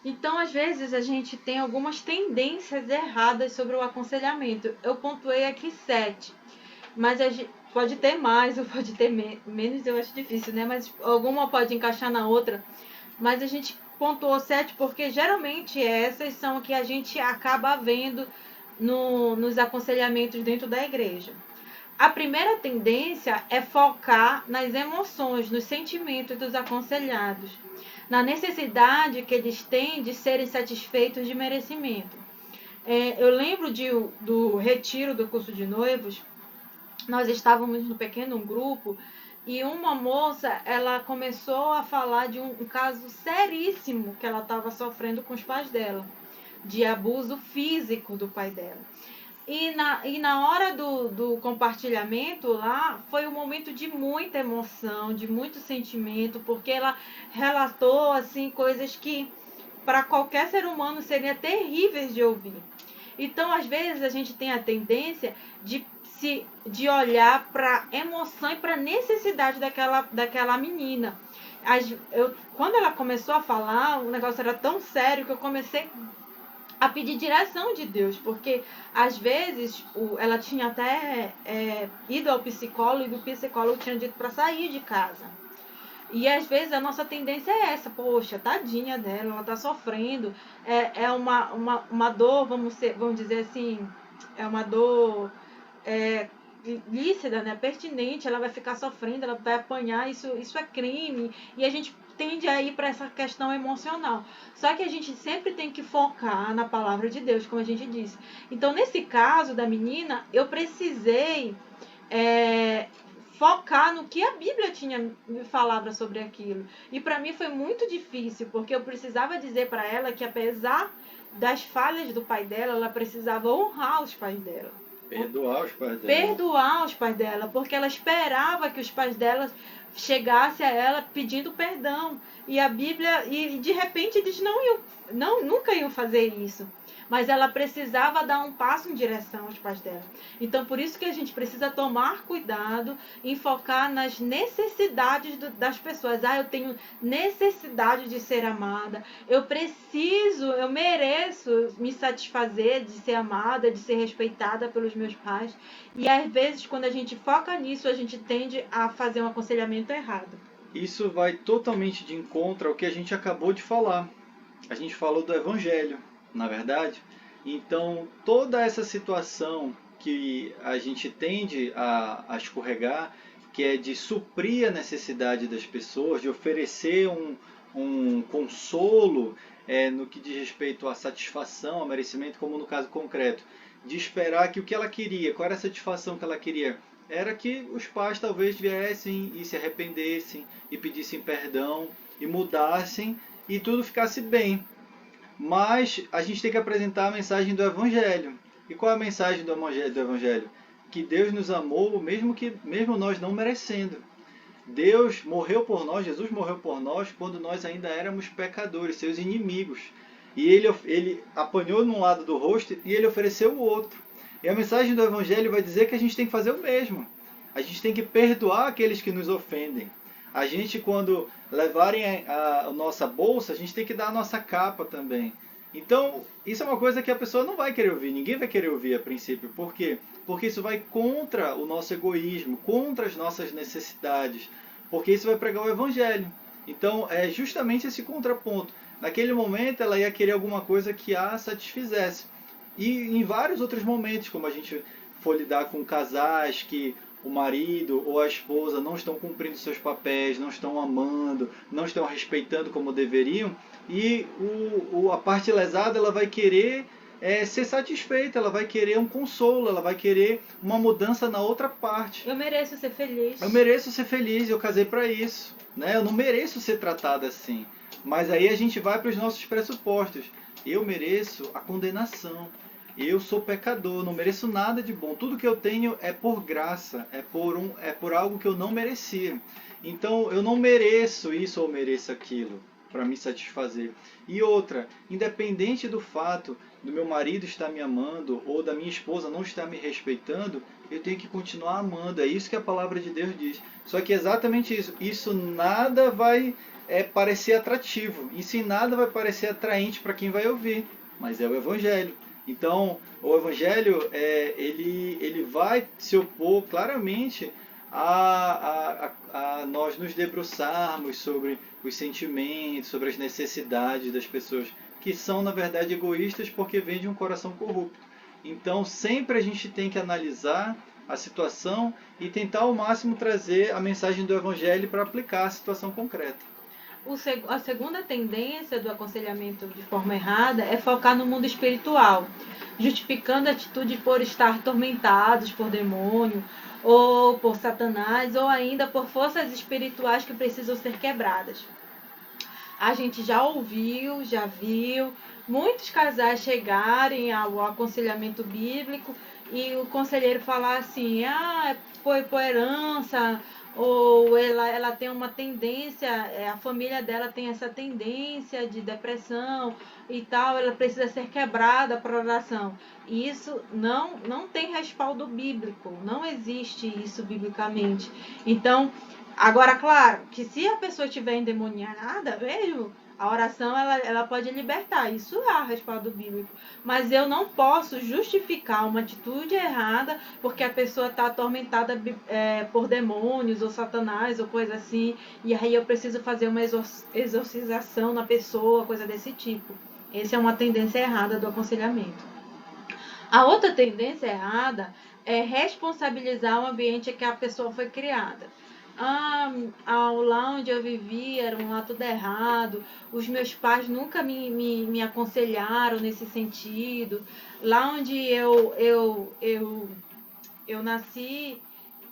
Então, às vezes, a gente tem algumas tendências erradas sobre o aconselhamento. Eu pontuei aqui 7, mas pode ter mais ou pode ter menos, eu acho difícil, né? Mas alguma pode encaixar na outra. Mas a gente pontuou 7 porque geralmente essas são que a gente acaba vendo nos aconselhamentos dentro da igreja. A primeira tendência é focar nas emoções, nos sentimentos dos aconselhados, na necessidade que eles têm de serem satisfeitos de merecimento. Eu lembro do retiro do curso de noivos. Nós estávamos no pequeno grupo e uma moça, ela começou a falar de um caso seríssimo que ela estava sofrendo com os pais dela, de abuso físico do pai dela. E na hora do compartilhamento lá, foi um momento de muita emoção, de muito sentimento, porque ela relatou assim coisas que para qualquer ser humano seriam terríveis de ouvir. Então, às vezes, a gente tem a tendência de olhar para a emoção e para a necessidade daquela menina. Quando ela começou a falar, o negócio era tão sério que eu comecei a pedir direção de Deus, porque às vezes ela tinha até ido ao psicólogo e o psicólogo tinha dito para sair de casa. E às vezes a nossa tendência é essa, poxa, tadinha dela, ela está sofrendo, é uma dor, vamos dizer assim, é uma dor lícita, né, pertinente, ela vai ficar sofrendo, ela vai apanhar, isso é crime, e a gente tende a ir para essa questão emocional. Só que a gente sempre tem que focar na palavra de Deus, como a gente disse. Então, nesse caso da menina, eu precisei focar no que a Bíblia tinha me falado sobre aquilo. E para mim foi muito difícil, porque eu precisava dizer para ela que apesar das falhas do pai dela, ela precisava honrar os pais dela. Perdoar os pais dela. Perdoar os pais dela, porque ela esperava que os pais dela chegassem a ela pedindo perdão. E a Bíblia, e de repente eles nunca iam fazer isso. Mas ela precisava dar um passo em direção aos pais dela. Então, por isso que a gente precisa tomar cuidado em focar nas necessidades das pessoas. Eu tenho necessidade de ser amada. Eu mereço me satisfazer de ser amada, de ser respeitada pelos meus pais. E às vezes, quando a gente foca nisso, a gente tende a fazer um aconselhamento errado. Isso vai totalmente de encontro ao que a gente acabou de falar. A gente falou do Evangelho, na verdade. Então, toda essa situação que a gente tende a escorregar, que é de suprir a necessidade das pessoas, de oferecer um consolo no que diz respeito à satisfação, ao merecimento, como no caso concreto, de esperar que o que ela queria, qual era a satisfação que ela queria, era que os pais talvez viessem e se arrependessem e pedissem perdão e mudassem e tudo ficasse bem. Mas a gente tem que apresentar a mensagem do Evangelho. E qual é a mensagem do Evangelho? Que Deus nos amou mesmo nós não merecendo. Deus morreu por nós, Jesus morreu por nós quando nós ainda éramos pecadores, seus inimigos. E ele apanhou num lado do rosto e ele ofereceu o outro. E a mensagem do Evangelho vai dizer que a gente tem que fazer o mesmo. A gente tem que perdoar aqueles que nos ofendem. A gente, quando levarem a nossa bolsa, a gente tem que dar a nossa capa também. Então, isso é uma coisa que a pessoa não vai querer ouvir, ninguém vai querer ouvir a princípio. Por quê? Porque isso vai contra o nosso egoísmo, contra as nossas necessidades. Porque isso vai pregar o Evangelho. Então, é justamente esse contraponto. Naquele momento, ela ia querer alguma coisa que a satisfizesse. E em vários outros momentos, como a gente for lidar com casais que o marido ou a esposa não estão cumprindo seus papéis, não estão amando, não estão respeitando como deveriam, e a parte lesada ela vai querer ser satisfeita, ela vai querer um consolo, ela vai querer uma mudança na outra parte. Eu mereço ser feliz. Eu mereço ser feliz, eu casei para isso. Né? Eu não mereço ser tratada assim. Mas aí a gente vai para os nossos pressupostos. Eu mereço a condenação. Eu sou pecador, não mereço nada de bom. Tudo que eu tenho é por graça, é por algo que eu não merecia. Então eu não mereço isso ou mereço aquilo para me satisfazer. E outra, independente do fato do meu marido estar me amando ou da minha esposa não estar me respeitando, eu tenho que continuar amando. É isso que a palavra de Deus diz. Só que é exatamente isso. Isso nada vai parecer atrativo. Isso em nada vai parecer atraente para quem vai ouvir. Mas é o Evangelho. Então, o Evangelho ele vai se opor claramente a nós nos debruçarmos sobre os sentimentos, sobre as necessidades das pessoas, que são, na verdade, egoístas porque vêm de um coração corrupto. Então, sempre a gente tem que analisar a situação e tentar ao máximo trazer a mensagem do Evangelho para aplicar a situação concreta. A segunda tendência do aconselhamento de forma errada é focar no mundo espiritual, justificando a atitude por estar atormentados por demônio, ou por Satanás, ou ainda por forças espirituais que precisam ser quebradas. A gente já ouviu, já viu muitos casais chegarem ao aconselhamento bíblico e o conselheiro falar assim, foi por herança, ou ela tem uma tendência, a família dela tem essa tendência de depressão e tal, ela precisa ser quebrada por oração. E isso não tem respaldo bíblico, não existe isso biblicamente. Então, agora, claro, que se a pessoa estiver endemoniada mesmo, a oração ela pode libertar, isso há respaldo bíblico. Mas eu não posso justificar uma atitude errada porque a pessoa está atormentada por demônios ou Satanás ou coisa assim, e aí eu preciso fazer uma exorcização na pessoa, coisa desse tipo. Essa é uma tendência errada do aconselhamento. A outra tendência errada é responsabilizar o ambiente em que a pessoa foi criada. Lá onde eu vivi era lá tudo errado, os meus pais nunca me aconselharam nesse sentido, lá onde eu nasci,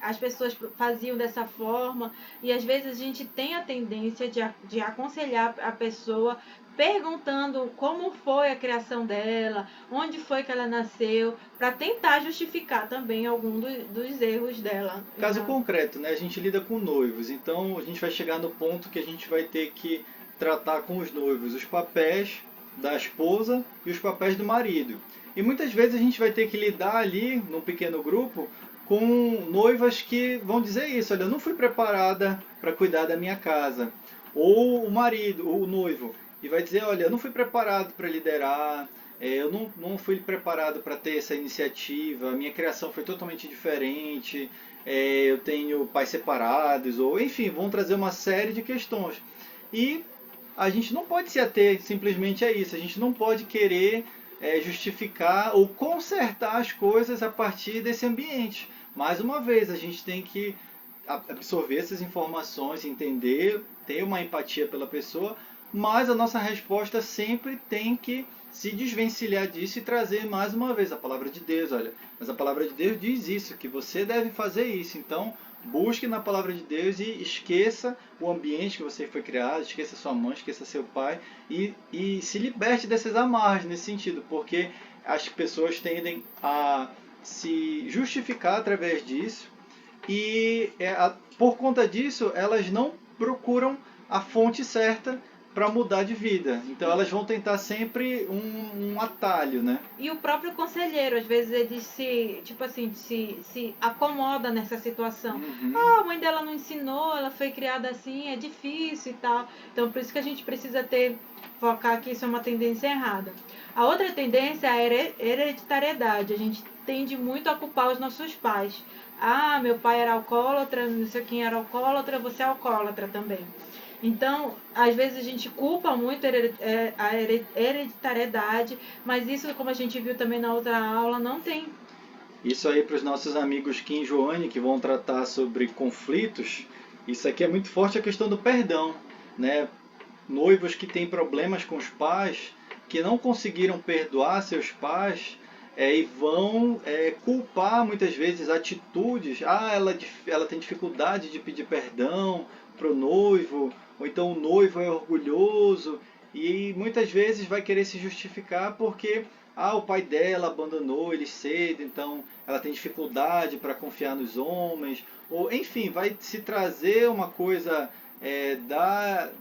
as pessoas faziam dessa forma, e às vezes a gente tem a tendência de aconselhar a pessoa perguntando como foi a criação dela, onde foi que ela nasceu, para tentar justificar também algum dos erros dela. Caso concreto, né? A gente lida com noivos, então a gente vai chegar no ponto que a gente vai ter que tratar com os noivos os papéis da esposa e os papéis do marido. E muitas vezes a gente vai ter que lidar ali, num pequeno grupo, com noivas que vão dizer isso, olha, eu não fui preparada para cuidar da minha casa. Ou o marido, ou o noivo, e vai dizer, olha, eu não fui preparado para liderar, eu não fui preparado para ter essa iniciativa, a minha criação foi totalmente diferente, eu tenho pais separados, ou enfim, vão trazer uma série de questões. E a gente não pode se ater simplesmente a isso, a gente não pode querer justificar ou consertar as coisas a partir desse ambiente. Mais uma vez, a gente tem que absorver essas informações, entender, ter uma empatia pela pessoa, mas a nossa resposta sempre tem que se desvencilhar disso e trazer mais uma vez a palavra de Deus. Olha, mas a palavra de Deus diz isso, que você deve fazer isso. Então, busque na palavra de Deus e esqueça o ambiente que você foi criado, esqueça sua mãe, esqueça seu pai e se liberte dessas amarras nesse sentido, porque as pessoas tendem a se justificar através disso e por conta disso elas não procuram a fonte certa para mudar de vida. Então elas vão tentar sempre um atalho, né? E o próprio conselheiro, às vezes, ele se acomoda nessa situação. A mãe dela não ensinou, ela foi criada assim, é difícil e tal. Então por isso que a gente precisa focar que isso é uma tendência errada. A outra tendência é a hereditariedade. A gente tende muito a culpar os nossos pais. Meu pai era alcoólatra, não sei quem era alcoólatra, você é alcoólatra também. Então, às vezes a gente culpa muito a hereditariedade, mas isso, como a gente viu também na outra aula, não tem. Isso aí para os nossos amigos Kim e Joane, que vão tratar sobre conflitos, isso aqui é muito forte a questão do perdão, né? Noivos que têm problemas com os pais, que não conseguiram perdoar seus pais, e vão culpar muitas vezes atitudes. Ela tem dificuldade de pedir perdão para o noivo, ou então o noivo é orgulhoso, e muitas vezes vai querer se justificar porque o pai dela abandonou ele cedo, então ela tem dificuldade para confiar nos homens, ou enfim, vai se trazer uma coisa da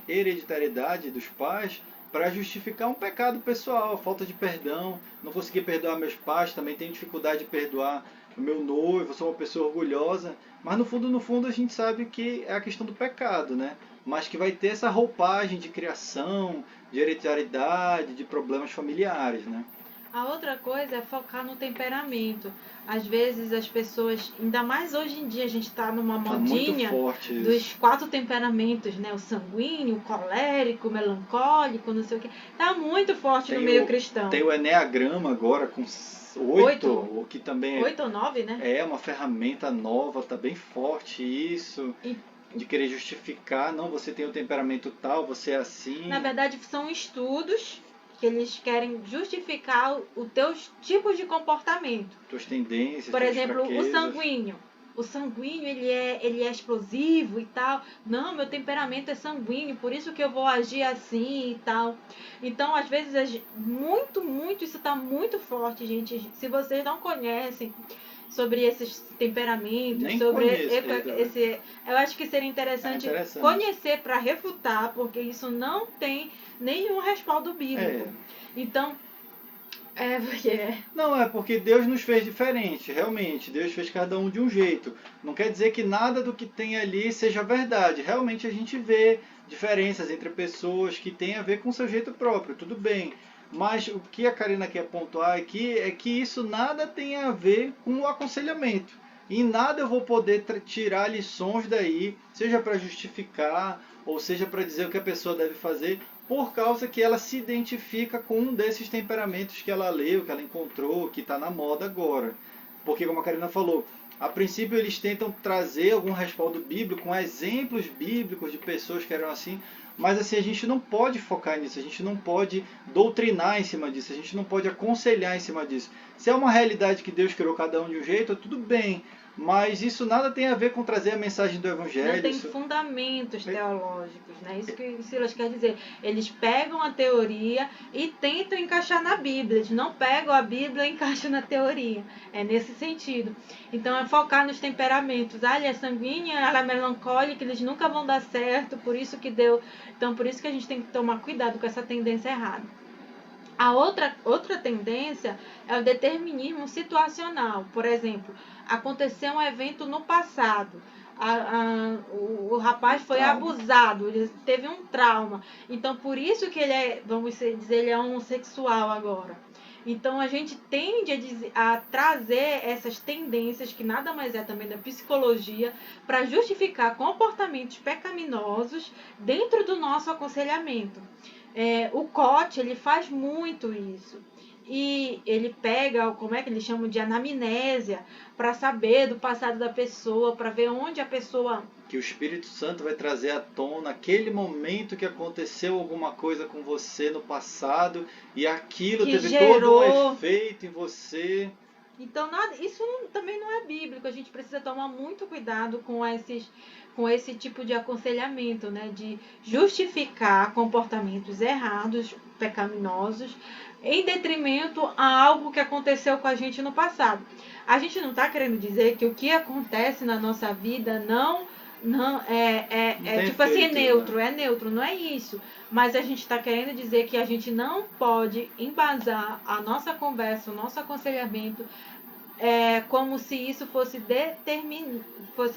hereditariedade dos pais para justificar um pecado pessoal, falta de perdão, não consegui perdoar meus pais, também tenho dificuldade de perdoar o meu noivo, sou uma pessoa orgulhosa, mas no fundo a gente sabe que é a questão do pecado, né? Mas que vai ter essa roupagem de criação, de hereditariedade, de problemas familiares, né? A outra coisa é focar no temperamento. Às vezes as pessoas, ainda mais hoje em dia, a gente está numa modinha dos 4 temperamentos, né? O sanguíneo, o colérico, o melancólico, não sei o quê. Está muito forte no meio cristão. Tem o Eneagrama agora com 8, que também 8 ou 9, né? É uma ferramenta nova, está bem forte isso. de querer justificar, não, você tem o temperamento tal, você é assim. Na verdade, são estudos que eles querem justificar os teus tipos de comportamento. Tuas tendências, Por tuas exemplo, fraquezas. o sanguíneo. O sanguíneo, ele é explosivo e tal. Não, meu temperamento é sanguíneo, por isso que eu vou agir assim e tal. Então, às vezes, muito, isso está muito forte, gente. Se vocês não conhecem sobre esses temperamentos, Nem sobre conheço, eu acho que seria interessante conhecer para refutar, porque isso não tem nenhum respaldo bíblico. Então, Não, é porque Deus nos fez diferente, realmente. Deus fez cada um de um jeito. Não quer dizer que nada do que tem ali seja verdade. Realmente a gente vê diferenças entre pessoas que têm a ver com o seu jeito próprio, tudo bem. Mas o que a Karina quer pontuar aqui é que isso nada tem a ver com o aconselhamento. Em nada eu vou poder tirar lições daí, seja para justificar ou seja para dizer o que a pessoa deve fazer, por causa que ela se identifica com um desses temperamentos que ela leu, que ela encontrou, que está na moda agora. Porque, como a Karina falou, a princípio eles tentam trazer algum respaldo bíblico, com exemplos bíblicos de pessoas que eram assim, mas assim, a gente não pode focar nisso, a gente não pode doutrinar em cima disso, a gente não pode aconselhar em cima disso. Se é uma realidade que Deus criou cada um de um jeito, tudo bem. Mas isso nada tem a ver com trazer a mensagem do Evangelho. Não tem fundamentos teológicos, né? Isso que o Silas quer dizer. Eles pegam a teoria e tentam encaixar na Bíblia. Eles não pegam a Bíblia e encaixam na teoria. É nesse sentido. Então é focar nos temperamentos. Ah, ela é sanguínea, ela é melancólica, eles nunca vão dar certo, por isso que deu. Então por isso que a gente tem que tomar cuidado com essa tendência errada. A outra tendência é o determinismo situacional. Por exemplo, aconteceu um evento no passado. O rapaz foi abusado, ele teve um trauma. Então, por isso que ele é, vamos dizer, ele é homossexual agora. Então, a gente tende a trazer essas tendências, que nada mais é também da psicologia, para justificar comportamentos pecaminosos dentro do nosso aconselhamento. O Cote, ele faz muito isso. E ele pega, como é que eles chamam de anamnésia, para saber do passado da pessoa, para ver onde a pessoa... Que o Espírito Santo vai trazer à tona aquele momento que aconteceu alguma coisa com você no passado e aquilo que teve gerou... todo um efeito em você. Então, isso também não é bíblico. A gente precisa tomar muito cuidado com esse tipo de aconselhamento, né? De justificar comportamentos errados, pecaminosos, em detrimento a algo que aconteceu com a gente no passado. A gente não está querendo dizer que o que acontece na nossa vida não tipo assim, é neutro, né? É neutro, não é isso. Mas a gente está querendo dizer que a gente não pode embasar a nossa conversa, o nosso aconselhamento como se isso fosse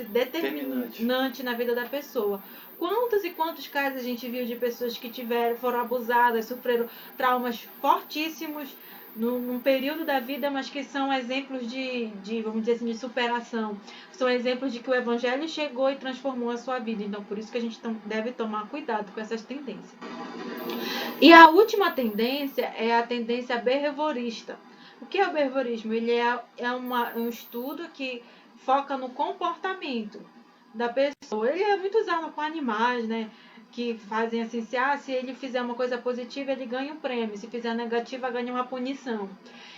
determinante na vida da pessoa. Quantos e quantos casos a gente viu de pessoas que foram abusadas, sofreram traumas fortíssimos num período da vida, mas que são exemplos de, vamos dizer assim, de superação. São exemplos de que o Evangelho chegou e transformou a sua vida. Então, por isso que a gente deve tomar cuidado com essas tendências. E a última tendência é a tendência behaviorista. O que é o behaviorismo? Ele é um estudo que foca no comportamento da pessoa. Ele é muito usado com animais, né? Que fazem assim, se ele fizer uma coisa positiva, ele ganha um prêmio. Se fizer negativa, ganha uma punição.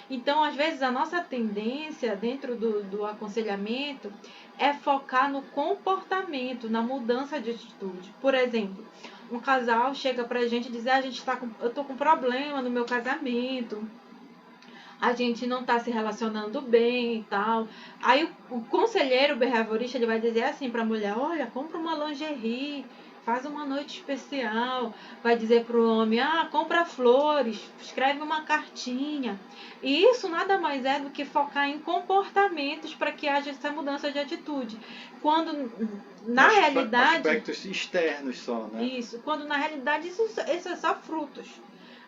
Então, às vezes, a nossa tendência dentro do aconselhamento é focar no comportamento, na mudança de atitude. Por exemplo, um casal chega pra gente e diz, eu tô com problema no meu casamento, a gente não está se relacionando bem e tal. Aí o conselheiro behaviorista, ele vai dizer assim para a mulher, olha, compra uma lingerie, faz uma noite especial. Vai dizer para o homem, compra flores, escreve uma cartinha. E isso nada mais é do que focar em comportamentos para que haja essa mudança de atitude. Quando na realidade... aspectos externos só, né? Isso, quando na realidade isso é só frutos.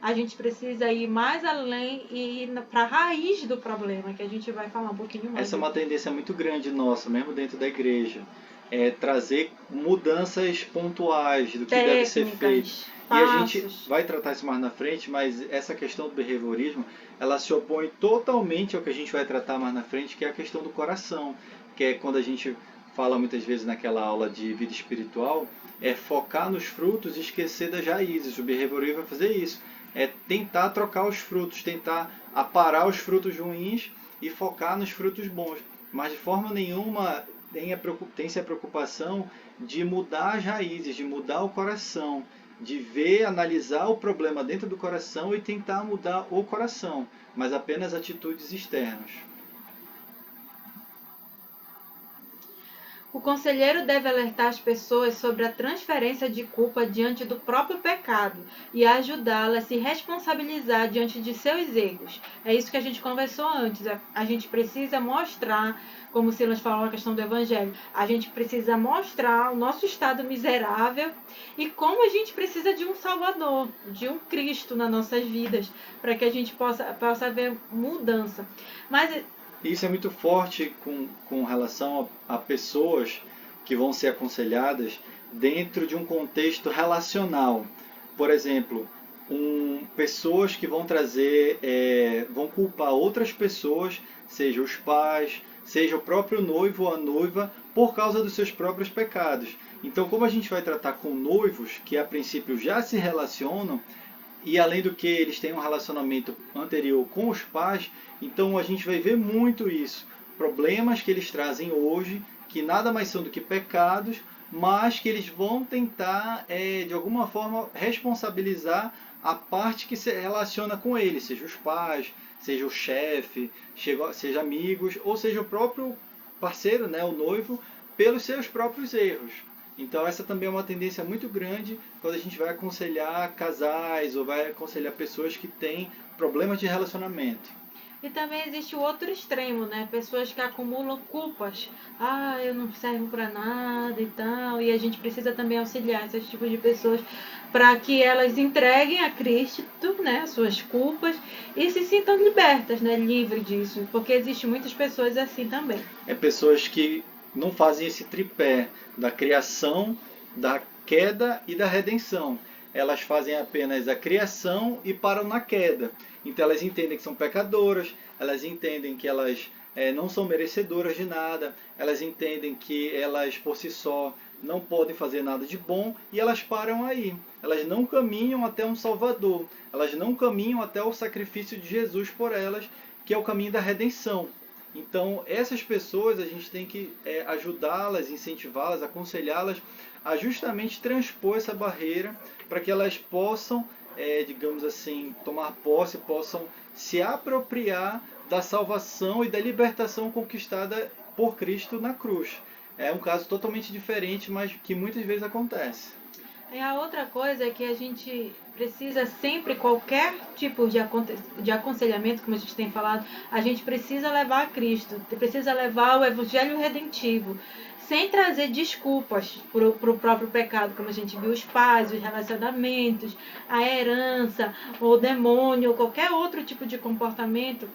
A gente precisa ir mais além e ir para a raiz do problema, que a gente vai falar um pouquinho mais. Essa é uma tendência muito grande nossa, mesmo dentro da igreja. É trazer mudanças pontuais do que deve ser feito. Passos. E a gente vai tratar isso mais na frente, mas essa questão do behaviorismo, ela se opõe totalmente ao que a gente vai tratar mais na frente, que é a questão do coração. Que é quando a gente fala muitas vezes naquela aula de vida espiritual, é focar nos frutos e esquecer das raízes. O behaviorismo vai fazer isso. É tentar trocar os frutos, tentar aparar os frutos ruins e focar nos frutos bons. Mas de forma nenhuma tem-se a preocupação de mudar as raízes, de mudar o coração, de ver, analisar o problema dentro do coração e tentar mudar o coração, mas apenas atitudes externas. O conselheiro deve alertar as pessoas sobre a transferência de culpa diante do próprio pecado e ajudá-las a se responsabilizar diante de seus erros. É isso que a gente conversou antes. A gente precisa mostrar, como o Silas falou na questão do Evangelho, a gente precisa mostrar o nosso estado miserável e como a gente precisa de um Salvador, de um Cristo nas nossas vidas, para que a gente possa ver mudança. Mas isso é muito forte com relação a pessoas que vão ser aconselhadas dentro de um contexto relacional. Por exemplo, pessoas que vão trazer, vão culpar outras pessoas, seja os pais, seja o próprio noivo ou a noiva, por causa dos seus próprios pecados. Então, como a gente vai tratar com noivos que a princípio já se relacionam, e além do que eles têm um relacionamento anterior com os pais, então a gente vai ver muito isso. Problemas que eles trazem hoje, que nada mais são do que pecados, mas que eles vão tentar, de alguma forma, responsabilizar a parte que se relaciona com eles, seja os pais, seja o chefe, seja amigos, ou seja o próprio parceiro, né, o noivo, pelos seus próprios erros. Então essa também é uma tendência muito grande quando a gente vai aconselhar casais ou vai aconselhar pessoas que têm problemas de relacionamento. E também existe o outro extremo, né? Pessoas que acumulam culpas. Ah, eu não servo para nada e tal. E a gente precisa também auxiliar esses tipos de pessoas para que elas entreguem a Cristo, né, as suas culpas e se sintam libertas, né, livres disso. Porque existem muitas pessoas assim também. Pessoas que não fazem esse tripé da criação, da queda e da redenção. Elas fazem apenas a criação e param na queda. Então elas entendem que são pecadoras, elas entendem que elas não são merecedoras de nada, elas entendem que elas por si só não podem fazer nada de bom e elas param aí. Elas não caminham até um Salvador, elas não caminham até o sacrifício de Jesus por elas, que é o caminho da redenção. Então, essas pessoas, a gente tem que ajudá-las, incentivá-las, aconselhá-las a justamente transpor essa barreira para que elas possam, digamos assim, tomar posse, possam se apropriar da salvação e da libertação conquistada por Cristo na cruz. É um caso totalmente diferente, mas que muitas vezes acontece. E a outra coisa é que a gente precisa sempre, qualquer tipo de aconselhamento, como a gente tem falado, a gente precisa levar a Cristo, precisa levar o Evangelho redentivo, sem trazer desculpas para o próprio pecado, como a gente viu os pais, os relacionamentos, a herança, o demônio, ou qualquer outro tipo de comportamento.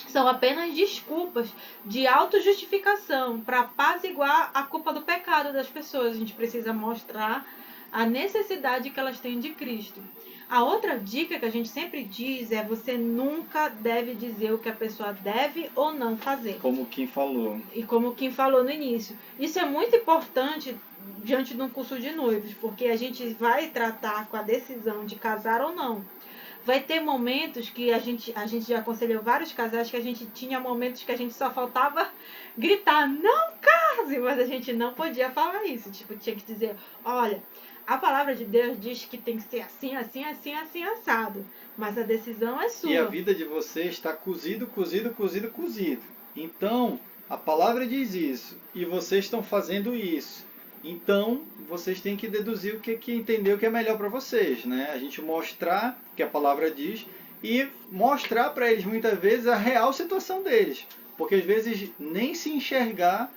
São apenas desculpas de autojustificação para apaziguar a culpa do pecado das pessoas. A gente precisa mostrar a necessidade que elas têm de Cristo. A outra dica que a gente sempre diz é: você nunca deve dizer o que a pessoa deve ou não fazer. Como Kim falou. E como Kim falou no início. Isso é muito importante diante de um curso de noivos, porque a gente vai tratar com a decisão de casar ou não. Vai ter momentos que a gente já aconselhou vários casais que a gente tinha momentos que a gente só faltava gritar: não case! Mas a gente não podia falar isso. Tipo, tinha que dizer: olha, a palavra de Deus diz que tem que ser assim, assim, assim, assim, assado. Mas a decisão é sua. E a vida de vocês está cozido. Então, a palavra diz isso. E vocês estão fazendo isso. Então, vocês têm que deduzir o que entender o que é melhor para vocês, né? A gente mostrar o que a palavra diz e mostrar para eles muitas vezes a real situação deles. Porque às vezes nem se enxergar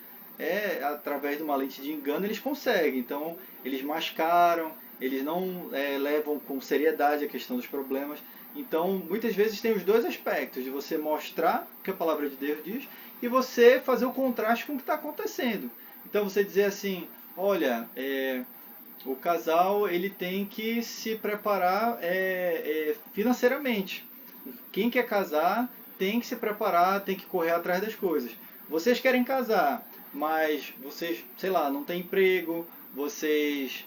através de uma lente de engano eles conseguem. Então, eles mascaram, eles não levam com seriedade a questão dos problemas. Então, muitas vezes tem os dois aspectos, de você mostrar o que a palavra de Deus diz e você fazer o contraste com o que está acontecendo. Então, você dizer assim: olha, o casal ele tem que se preparar financeiramente. Quem quer casar tem que se preparar, tem que correr atrás das coisas. vocês querem casar, mas vocês, sei lá, não têm emprego, vocês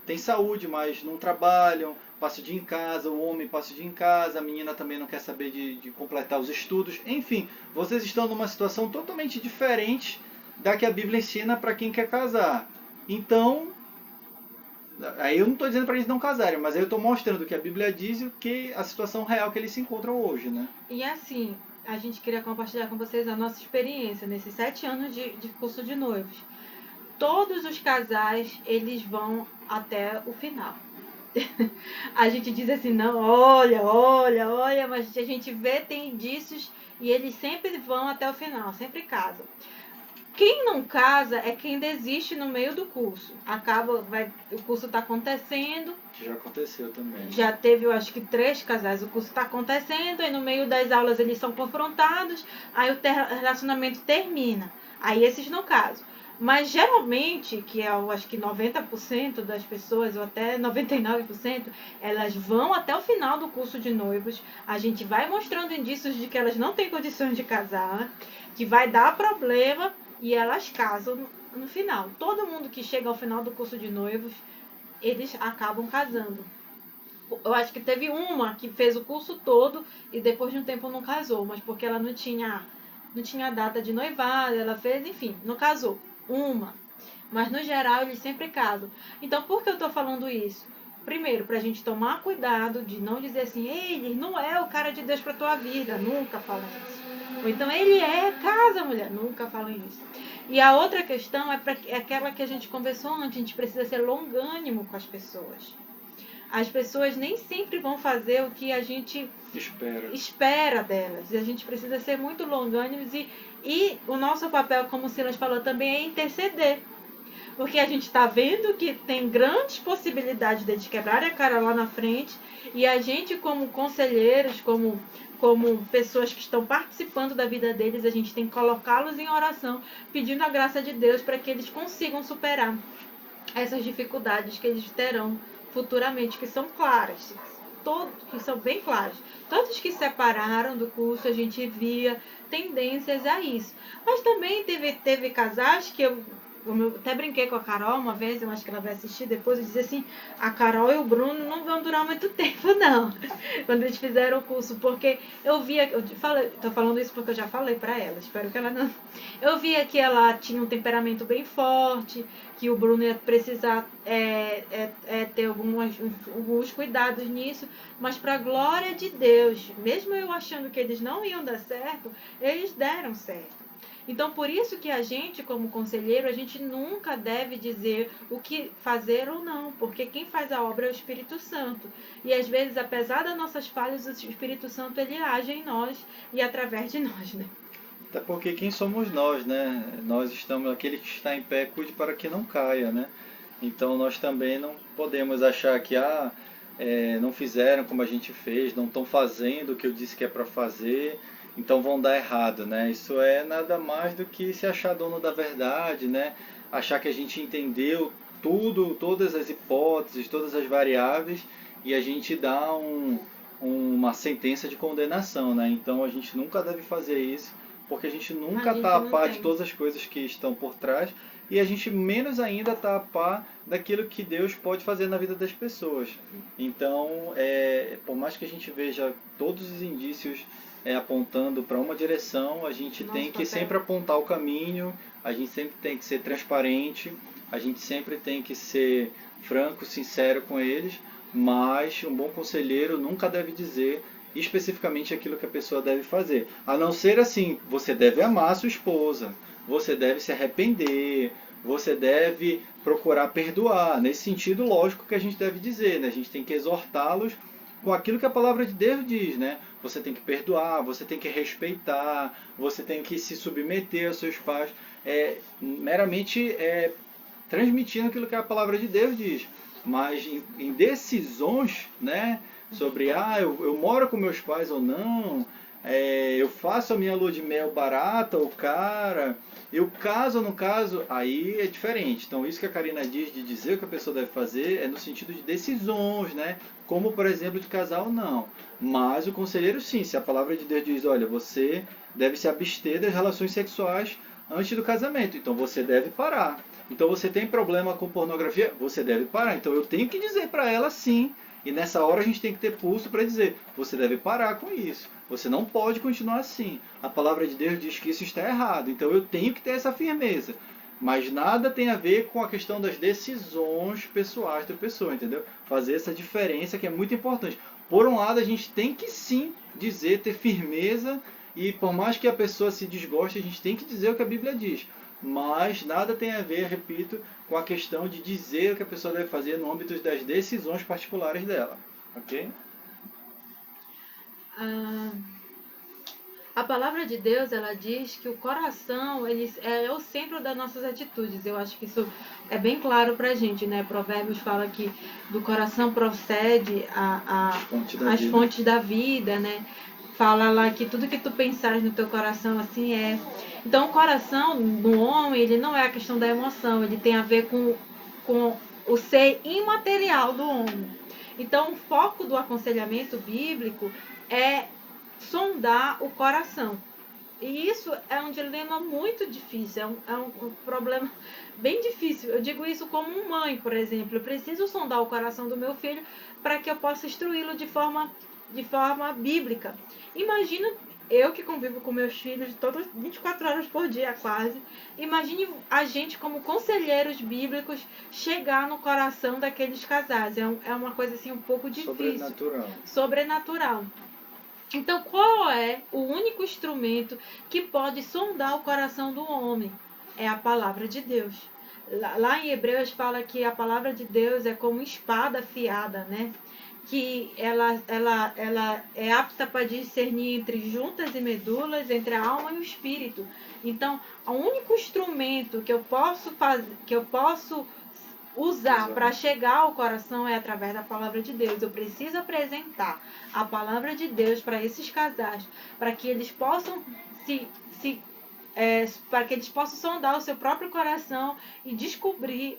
têm saúde, mas não trabalham, passa o dia em casa, o homem passa o dia em casa, a menina também não quer saber de completar os estudos. Enfim, vocês estão numa situação totalmente diferente da que a Bíblia ensina para quem quer casar. Então, aí eu não estou dizendo para eles não casarem, mas aí eu estou mostrando o que a Bíblia diz e o que a situação real que eles se encontram hoje, né? E assim, a gente queria compartilhar com vocês a nossa experiência nesses 7 anos de curso de noivos. Todos os casais, eles vão até o final. A gente diz assim, não, olha, mas a gente vê, tem indícios e eles sempre vão até o final, sempre casam. Quem não casa é quem desiste no meio do curso. O curso está acontecendo. Que já aconteceu também. Já teve, eu acho que 3 casais. O curso está acontecendo, aí no meio das aulas eles são confrontados, aí o relacionamento termina. Aí esses não casam. Mas geralmente, que é eu acho que 90% das pessoas, ou até 99%, elas vão até o final do curso de noivos. A gente vai mostrando indícios de que elas não têm condições de casar, que vai dar problema e elas casam no final. Todo mundo que chega ao final do curso de noivos, eles acabam casando. Eu acho que teve uma que fez o curso todo e depois de um tempo não casou, mas porque ela não tinha data de noivado, ela fez, enfim, não casou. Uma. Mas no geral eles sempre casam. Então por que eu estou falando isso? Primeiro, para a gente tomar cuidado de não dizer assim, ele não é o cara de Deus para tua vida. Nunca falam isso. Ou então ele casa, mulher. Nunca falam isso. E a outra questão é aquela que a gente conversou antes, a gente precisa ser longânimo com as pessoas. As pessoas nem sempre vão fazer o que a gente espera delas. E a gente precisa ser muito longânimos e o nosso papel, como o Silas falou, também é interceder. Porque a gente está vendo que tem grandes possibilidades deles quebrarem a cara lá na frente e a gente, como conselheiros, como pessoas que estão participando da vida deles, a gente tem que colocá-los em oração, pedindo a graça de Deus para que eles consigam superar essas dificuldades que eles terão futuramente, que são claras, que são bem claras. Todos que separaram do curso, a gente via tendências a isso. Mas também teve casais que eu até brinquei com a Carol uma vez, eu acho que ela vai assistir depois, eu disse assim, a Carol e o Bruno não vão durar muito tempo não, quando eles fizeram o curso, porque tô falando isso porque eu já falei pra ela, espero que ela não, eu via que ela tinha um temperamento bem forte, que o Bruno ia precisar ter alguns cuidados nisso, mas pra glória de Deus, mesmo eu achando que eles não iam dar certo, eles deram certo. Então, por isso que a gente, como conselheiro, a gente nunca deve dizer o que fazer ou não, porque quem faz a obra é o Espírito Santo. E às vezes, apesar das nossas falhas, o Espírito Santo, ele age em nós e através de nós, né? Até porque quem somos nós, né? Nós estamos, aquele que está em pé, cuide para que não caia, né? Então, nós também não podemos achar que, não fizeram como a gente fez, não estão fazendo o que eu disse que é para fazer, então vão dar errado, né? Isso é nada mais do que se achar dono da verdade, né? Achar que a gente entendeu tudo, todas as hipóteses, todas as variáveis, e a gente dá uma sentença de condenação, né? Então a gente nunca deve fazer isso, porque a gente nunca está a par de todas as coisas que estão por trás, e a gente menos ainda está a par daquilo que Deus pode fazer na vida das pessoas. Então, por mais que a gente veja todos os indícios apontando para uma direção, a gente tem que sempre apontar o caminho, a gente sempre tem que ser transparente, a gente sempre tem que ser franco, sincero com eles, mas um bom conselheiro nunca deve dizer especificamente aquilo que a pessoa deve fazer. A não ser assim, você deve amar a sua esposa, você deve se arrepender, você deve procurar perdoar. Nesse sentido, lógico que a gente deve dizer, né? A gente tem que exortá-los com aquilo que a palavra de Deus diz, né? Você tem que perdoar, você tem que respeitar, você tem que se submeter aos seus pais, meramente transmitindo aquilo que a palavra de Deus diz. Mas em decisões, né, sobre eu moro com meus pais ou não, eu faço a minha lua de mel barata, o cara, eu caso ou não caso, aí é diferente. Então isso que a Karina diz de dizer o que a pessoa deve fazer é no sentido de decisões, né? Como, por exemplo, de casar ou não. Mas o conselheiro sim, se a palavra de Deus diz, olha, você deve se abster das relações sexuais antes do casamento, então você deve parar. Então você tem problema com pornografia, você deve parar. Então eu tenho que dizer para ela sim. E nessa hora a gente tem que ter pulso para dizer, você deve parar com isso. Você não pode continuar assim. A palavra de Deus diz que isso está errado. Então eu tenho que ter essa firmeza. Mas nada tem a ver com a questão das decisões pessoais da pessoa, entendeu? Fazer essa diferença que é muito importante. Por um lado, a gente tem que sim dizer, ter firmeza, e por mais que a pessoa se desgoste, a gente tem que dizer o que a Bíblia diz. Mas nada tem a ver, repito, com a questão de dizer o que a pessoa deve fazer no âmbito das decisões particulares dela. Ok? A palavra de Deus, ela diz que o coração ele é o centro das nossas atitudes. Eu acho que isso é bem claro pra gente, né? Provérbios fala que do coração procede as fontes da vida, né? Fala lá que tudo que tu pensares no teu coração, assim é. Então, o coração do homem, ele não é a questão da emoção, ele tem a ver com o ser imaterial do homem. Então, o foco do aconselhamento bíblico é sondar o coração. E isso é um dilema muito difícil, é um problema bem difícil. Eu digo isso como mãe, por exemplo. Eu preciso sondar o coração do meu filho para que eu possa instruí-lo de forma bíblica. Imagina eu que convivo com meus filhos todas 24 horas por dia quase. Imagine a gente como conselheiros bíblicos chegar no coração daqueles casais. É uma coisa assim um pouco difícil. Sobrenatural. Então, qual é o único instrumento que pode sondar o coração do homem? É a palavra de Deus. Lá em Hebreus fala que a palavra de Deus é como espada afiada, né? Que ela é apta para discernir entre juntas e medulas, entre a alma e o espírito. Então, o único instrumento que eu posso usar para chegar ao coração é através da palavra de Deus. Eu preciso apresentar a palavra de Deus para esses casais, para que eles possam para que eles possam sondar o seu próprio coração e descobrir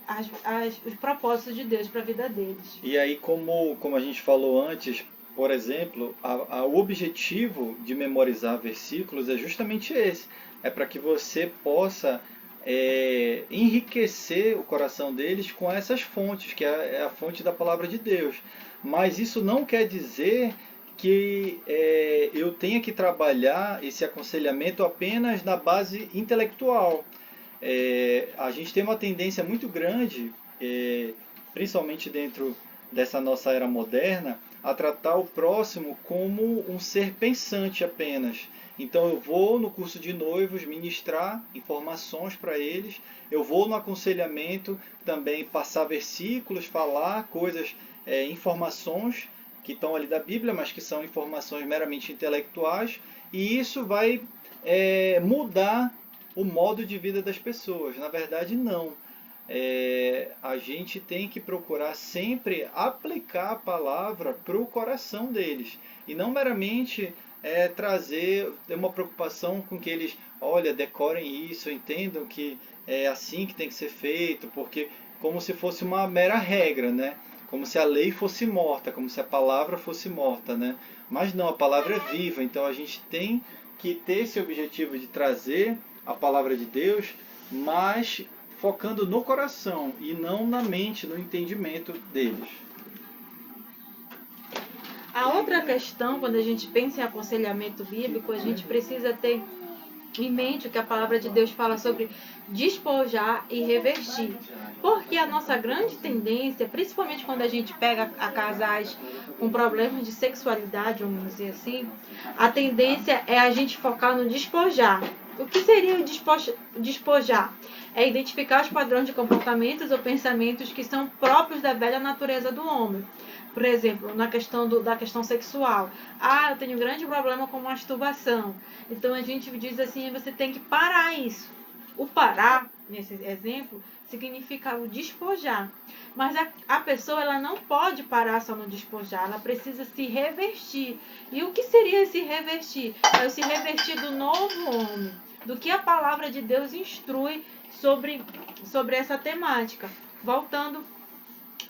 os propósitos de Deus para a vida deles. E aí, como a gente falou antes, por exemplo, o objetivo de memorizar versículos é justamente esse. É para que você possa enriquecer o coração deles com essas fontes, que é a fonte da palavra de Deus. Mas isso não quer dizer que eu tenha que trabalhar esse aconselhamento apenas na base intelectual. A gente tem uma tendência muito grande, principalmente dentro dessa nossa era moderna, a tratar o próximo como um ser pensante apenas. Então eu vou no curso de noivos ministrar informações para eles, eu vou no aconselhamento também passar versículos, falar coisas, informações que estão ali da Bíblia, mas que são informações meramente intelectuais, e isso vai mudar o modo de vida das pessoas. Na verdade, não. A gente tem que procurar sempre aplicar a palavra para o coração deles, e não meramente trazer uma preocupação com que eles, olha, decorem isso, entendam que é assim que tem que ser feito, porque como se fosse uma mera regra, né? Como se a lei fosse morta, como se a palavra fosse morta, né? Mas não, a palavra é viva, então a gente tem que ter esse objetivo de trazer a palavra de Deus, mas focando no coração e não na mente, no entendimento deles. A outra questão, quando a gente pensa em aconselhamento bíblico, a gente precisa ter em mente o que a palavra de Deus fala sobre despojar e revestir. Porque a nossa grande tendência, principalmente quando a gente pega a casais com problemas de sexualidade, vamos dizer assim, a tendência é a gente focar no despojar. O que seria o despojar? É identificar os padrões de comportamentos ou pensamentos que são próprios da velha natureza do homem. Por exemplo, na questão da questão sexual. Eu tenho um grande problema com masturbação. Então a gente diz assim, você tem que parar isso. O parar, nesse exemplo, significa o despojar. Mas a pessoa ela não pode parar só no despojar, ela precisa se revestir. E o que seria se revestir? É se revestir do novo homem, do que a palavra de Deus instrui sobre essa temática. Voltando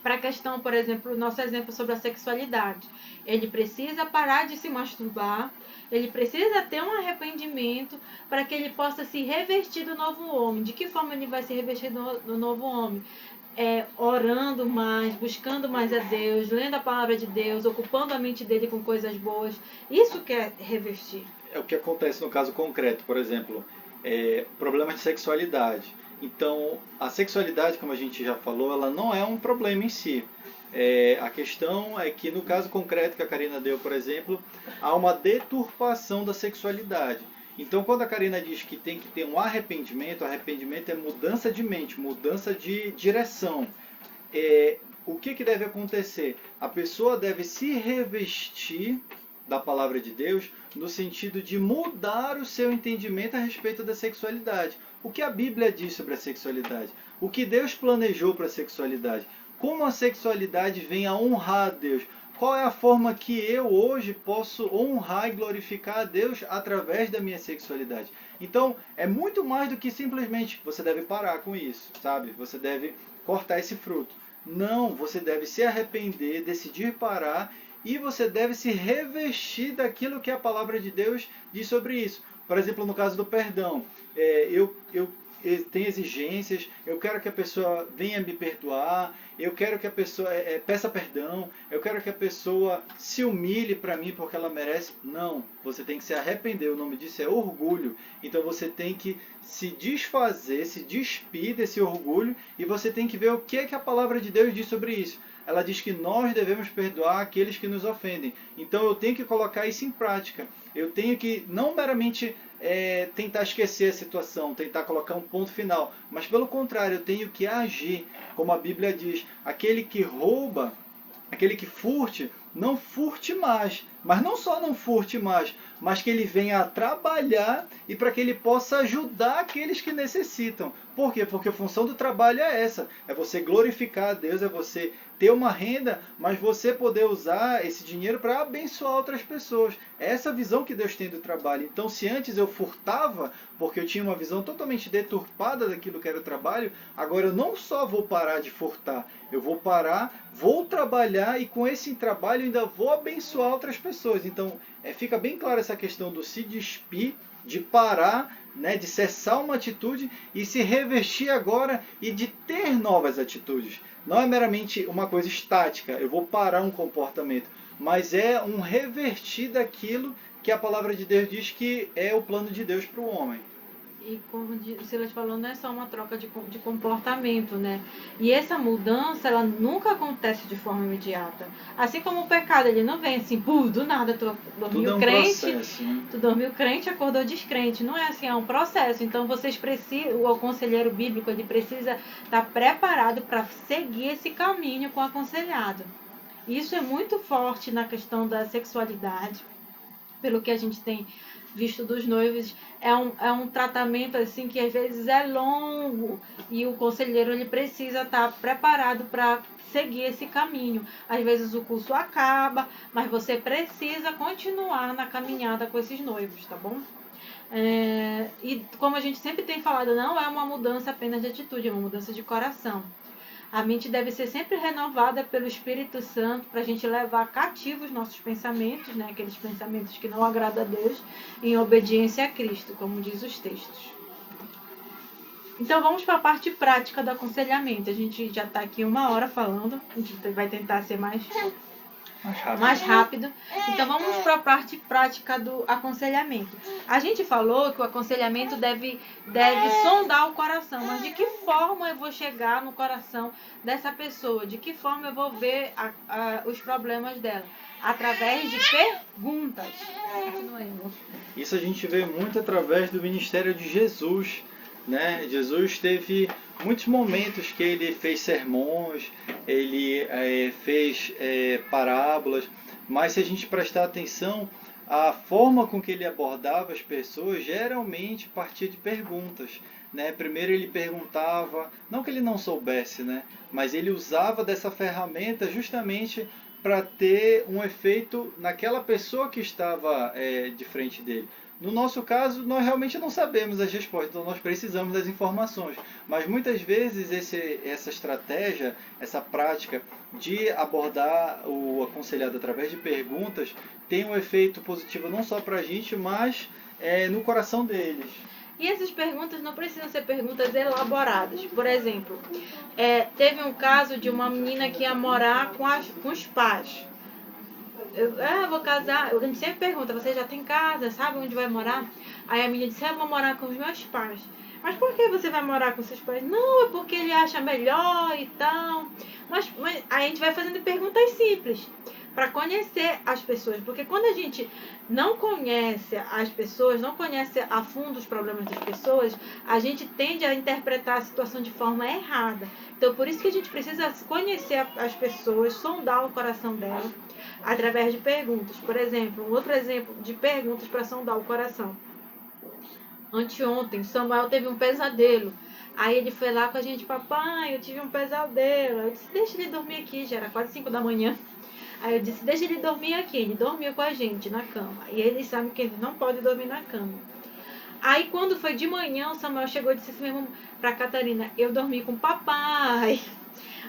para a questão, por exemplo, o nosso exemplo sobre a sexualidade. Ele precisa parar de se masturbar, ele precisa ter um arrependimento para que ele possa se revestir do novo homem. De que forma ele vai se revestir do novo homem? Orando mais, buscando mais a Deus, lendo a palavra de Deus, ocupando a mente dele com coisas boas. Isso que é revestir. É o que acontece no caso concreto, por exemplo, problemas de sexualidade. Então, a sexualidade, como a gente já falou, ela não é um problema em si. A questão é que, no caso concreto que a Karina deu, por exemplo, há uma deturpação da sexualidade. Então, quando a Karina diz que tem que ter um arrependimento, arrependimento é mudança de mente, mudança de direção. O que deve acontecer? A pessoa deve se revestir da palavra de Deus no sentido de mudar o seu entendimento a respeito da sexualidade. O que a Bíblia diz sobre a sexualidade? O que Deus planejou para a sexualidade? Como a sexualidade vem a honrar a Deus? Qual é a forma que eu hoje posso honrar e glorificar a Deus através da minha sexualidade? Então, é muito mais do que simplesmente você deve parar com isso, sabe? Você deve cortar esse fruto. Não, você deve se arrepender, decidir parar e você deve se revestir daquilo que a palavra de Deus diz sobre isso. Por exemplo, no caso do perdão, eu tenho exigências, eu quero que a pessoa venha me perdoar, eu quero que a pessoa peça perdão, eu quero que a pessoa se humilhe para mim porque ela merece. Não, você tem que se arrepender, o nome disso é orgulho. Então você tem que se desfazer, se despir desse orgulho e você tem que ver o que a palavra de Deus diz sobre isso. Ela diz que nós devemos perdoar aqueles que nos ofendem. Então eu tenho que colocar isso em prática. Eu tenho que não meramente tentar esquecer a situação, tentar colocar um ponto final, mas pelo contrário, eu tenho que agir, como a Bíblia diz, aquele que rouba, aquele que furte, não furte mais, mas não só não furte mais, mas que ele venha a trabalhar e para que ele possa ajudar aqueles que necessitam. Por quê? Porque a função do trabalho é essa, é você glorificar a Deus, é você ter uma renda, mas você poder usar esse dinheiro para abençoar outras pessoas. É essa visão que Deus tem do trabalho. Então, se antes eu furtava, porque eu tinha uma visão totalmente deturpada daquilo que era o trabalho, agora eu não só vou parar de furtar, eu vou parar, vou trabalhar e com esse trabalho ainda vou abençoar outras pessoas. Então, fica bem clara essa questão do se despir, de parar, né, de cessar uma atitude e se revestir agora e de ter novas atitudes. Não é meramente uma coisa estática, eu vou parar um comportamento, mas é um revertir daquilo que a palavra de Deus diz que é o plano de Deus para o homem. E como o Silas falou, não é só uma troca de comportamento, né? E essa mudança, ela nunca acontece de forma imediata. Assim como o pecado, ele não vem assim, do nada, tu dormiu crente, processo, né? Tu dormiu crente, acordou descrente. Não é assim, é um processo. Então vocês precisam, o conselheiro bíblico, ele precisa estar preparado para seguir esse caminho com o aconselhado. Isso é muito forte na questão da sexualidade, pelo que a gente tem visto dos noivos. É um tratamento assim que às vezes é longo e o conselheiro ele precisa estar preparado para seguir esse caminho. Às vezes o curso acaba, mas você precisa continuar na caminhada com esses noivos, tá bom? E como a gente sempre tem falado, não é uma mudança apenas de atitude, é uma mudança de coração. A mente deve ser sempre renovada pelo Espírito Santo para a gente levar cativos os nossos pensamentos, né? Aqueles pensamentos que não agradam a Deus, em obediência a Cristo, como diz os textos. Então vamos para a parte prática do aconselhamento. A gente já está aqui 1 hora falando, a gente vai tentar ser mais rápido. Então vamos para a parte prática do aconselhamento. A gente falou que o aconselhamento deve sondar o coração, mas de que forma eu vou chegar no coração dessa pessoa? De que forma eu vou ver os problemas dela? Através de perguntas. Continuemos. Isso a gente vê muito através do ministério de Jesus, né? Jesus teve muitos momentos que ele fez sermões, ele fez parábolas, mas se a gente prestar atenção, a forma com que ele abordava as pessoas geralmente partia de perguntas. Né? Primeiro ele perguntava, não que ele não soubesse, né? Mas ele usava dessa ferramenta justamente para ter um efeito naquela pessoa que estava de frente dele. No nosso caso, nós realmente não sabemos as respostas, então nós precisamos das informações. Mas muitas vezes essa estratégia, essa prática de abordar o aconselhado através de perguntas tem um efeito positivo não só para a gente, mas no coração deles. E essas perguntas não precisam ser perguntas elaboradas. Por exemplo, teve um caso de uma menina que ia morar com os pais. Eu vou casar. A gente sempre pergunta, você já tem casa, sabe onde vai morar? Aí a menina disse, eu vou morar com os meus pais. Mas por que você vai morar com seus pais? Não, é porque ele acha melhor e tal. Mas aí a gente vai fazendo perguntas simples para conhecer as pessoas. Porque quando a gente não conhece as pessoas, não conhece a fundo os problemas das pessoas, a gente tende a interpretar a situação de forma errada. Então, por isso que a gente precisa conhecer as pessoas, sondar o coração delas através de perguntas. Por exemplo, um outro exemplo de perguntas para sondar o coração. Anteontem, Samuel teve um pesadelo. Aí ele foi lá com a gente, papai, eu tive um pesadelo. Eu disse, deixa ele dormir aqui, já era quase 5 da manhã. Aí eu disse, deixa ele dormir aqui. Ele dormiu com a gente na cama. E ele sabe que ele não pode dormir na cama. Aí quando foi de manhã, o Samuel chegou e disse assim mesmo pra Catarina, eu dormi com o papai.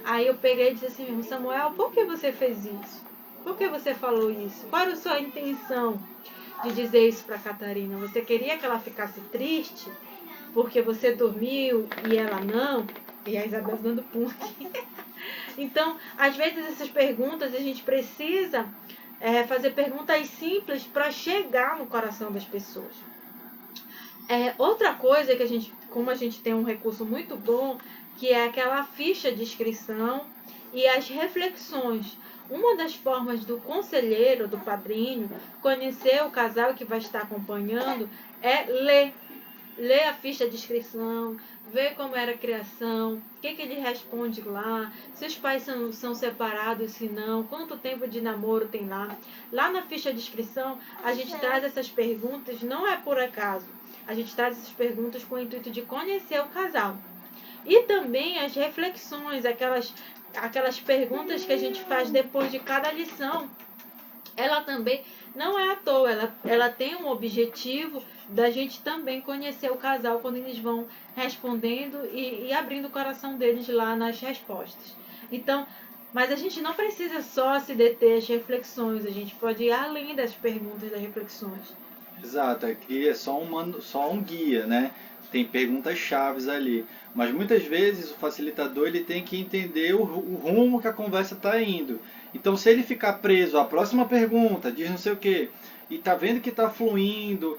Aí eu peguei e disse assim mesmo, Samuel, por que você fez isso? Por que você falou isso? Qual era a sua intenção de dizer isso para Catarina? Você queria que ela ficasse triste porque você dormiu e ela não? E a Isabel dando pum aqui. Então, às vezes essas perguntas a gente precisa fazer perguntas simples para chegar no coração das pessoas. Outra coisa que como a gente tem um recurso muito bom, que é aquela ficha de inscrição e as reflexões. Uma das formas do conselheiro, do padrinho, conhecer o casal que vai estar acompanhando é ler. Ler a ficha de inscrição, ver como era a criação, o que ele responde lá, se os pais são separados, se não, quanto tempo de namoro tem lá. Lá na ficha de inscrição, a gente traz essas perguntas, não é por acaso. A gente traz essas perguntas com o intuito de conhecer o casal. E também as reflexões, aquelas perguntas que a gente faz depois de cada lição, ela também não é à toa, ela tem um objetivo da gente também conhecer o casal quando eles vão respondendo e abrindo o coração deles lá nas respostas. Então, mas a gente não precisa só se deter às reflexões, a gente pode ir além das perguntas das reflexões. Exato, aqui é só um guia, né? Tem perguntas chaves ali. Mas muitas vezes o facilitador ele tem que entender o rumo que a conversa está indo. Então, se ele ficar preso à próxima pergunta, diz não sei o quê, e está vendo que está fluindo,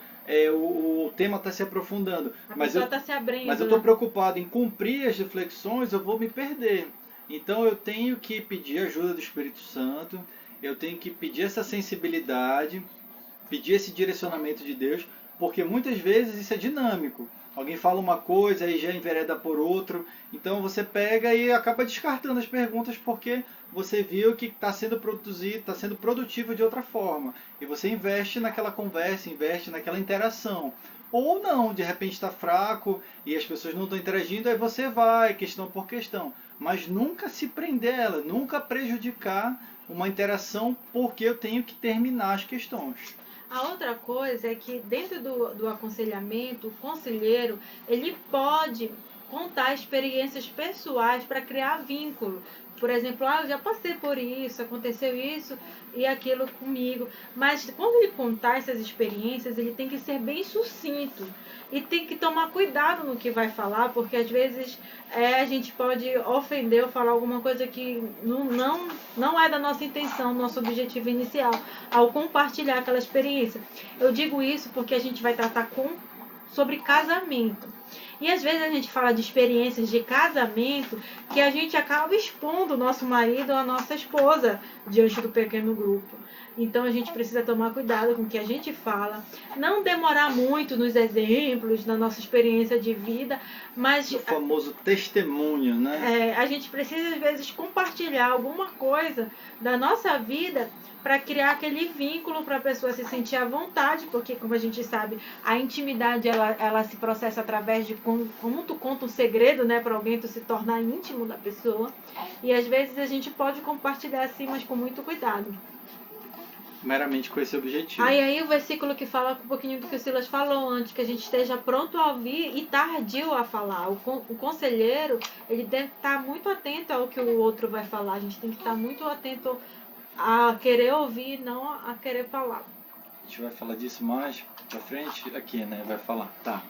o tema está se aprofundando, mas eu estou preocupado em cumprir as reflexões, eu vou me perder. Então, eu tenho que pedir ajuda do Espírito Santo, eu tenho que pedir essa sensibilidade, pedir esse direcionamento de Deus, porque muitas vezes isso é dinâmico. Alguém fala uma coisa e já envereda por outro. Então você pega e acaba descartando as perguntas porque você viu que está sendo produzido, está sendo produtivo de outra forma. E você investe naquela conversa, investe naquela interação. Ou não, de repente está fraco e as pessoas não estão interagindo, aí você vai, questão por questão. Mas nunca se prender a ela, nunca prejudicar uma interação porque eu tenho que terminar as questões. A outra coisa é que dentro do aconselhamento, o conselheiro, ele pode contar experiências pessoais para criar vínculo. Por exemplo, eu já passei por isso, aconteceu isso e aquilo comigo. Mas quando ele contar essas experiências, ele tem que ser bem sucinto. E tem que tomar cuidado no que vai falar, porque às vezes a gente pode ofender ou falar alguma coisa que não é da nossa intenção, nosso objetivo inicial, ao compartilhar aquela experiência. Eu digo isso porque a gente vai tratar sobre casamento. E às vezes a gente fala de experiências de casamento que a gente acaba expondo o nosso marido ou a nossa esposa diante do pequeno grupo. Então a gente precisa tomar cuidado com o que a gente fala, não demorar muito nos exemplos, na nossa experiência de vida, mas o famoso testemunho, né? A gente precisa às vezes compartilhar alguma coisa da nossa vida para criar aquele vínculo para a pessoa se sentir à vontade, porque como a gente sabe, a intimidade ela se processa através de como tu conta um segredo, né, para alguém tu se tornar íntimo da pessoa. E às vezes a gente pode compartilhar assim, mas com muito cuidado. Meramente com esse objetivo. Aí o versículo que fala um pouquinho do que o Silas falou antes, que a gente esteja pronto a ouvir e tardio a falar. O conselheiro, ele deve estar muito atento ao que o outro vai falar. A gente tem que estar muito atento a querer ouvir, não a querer falar. A gente vai falar disso mais pra frente? Aqui, né? Vai falar. Tá.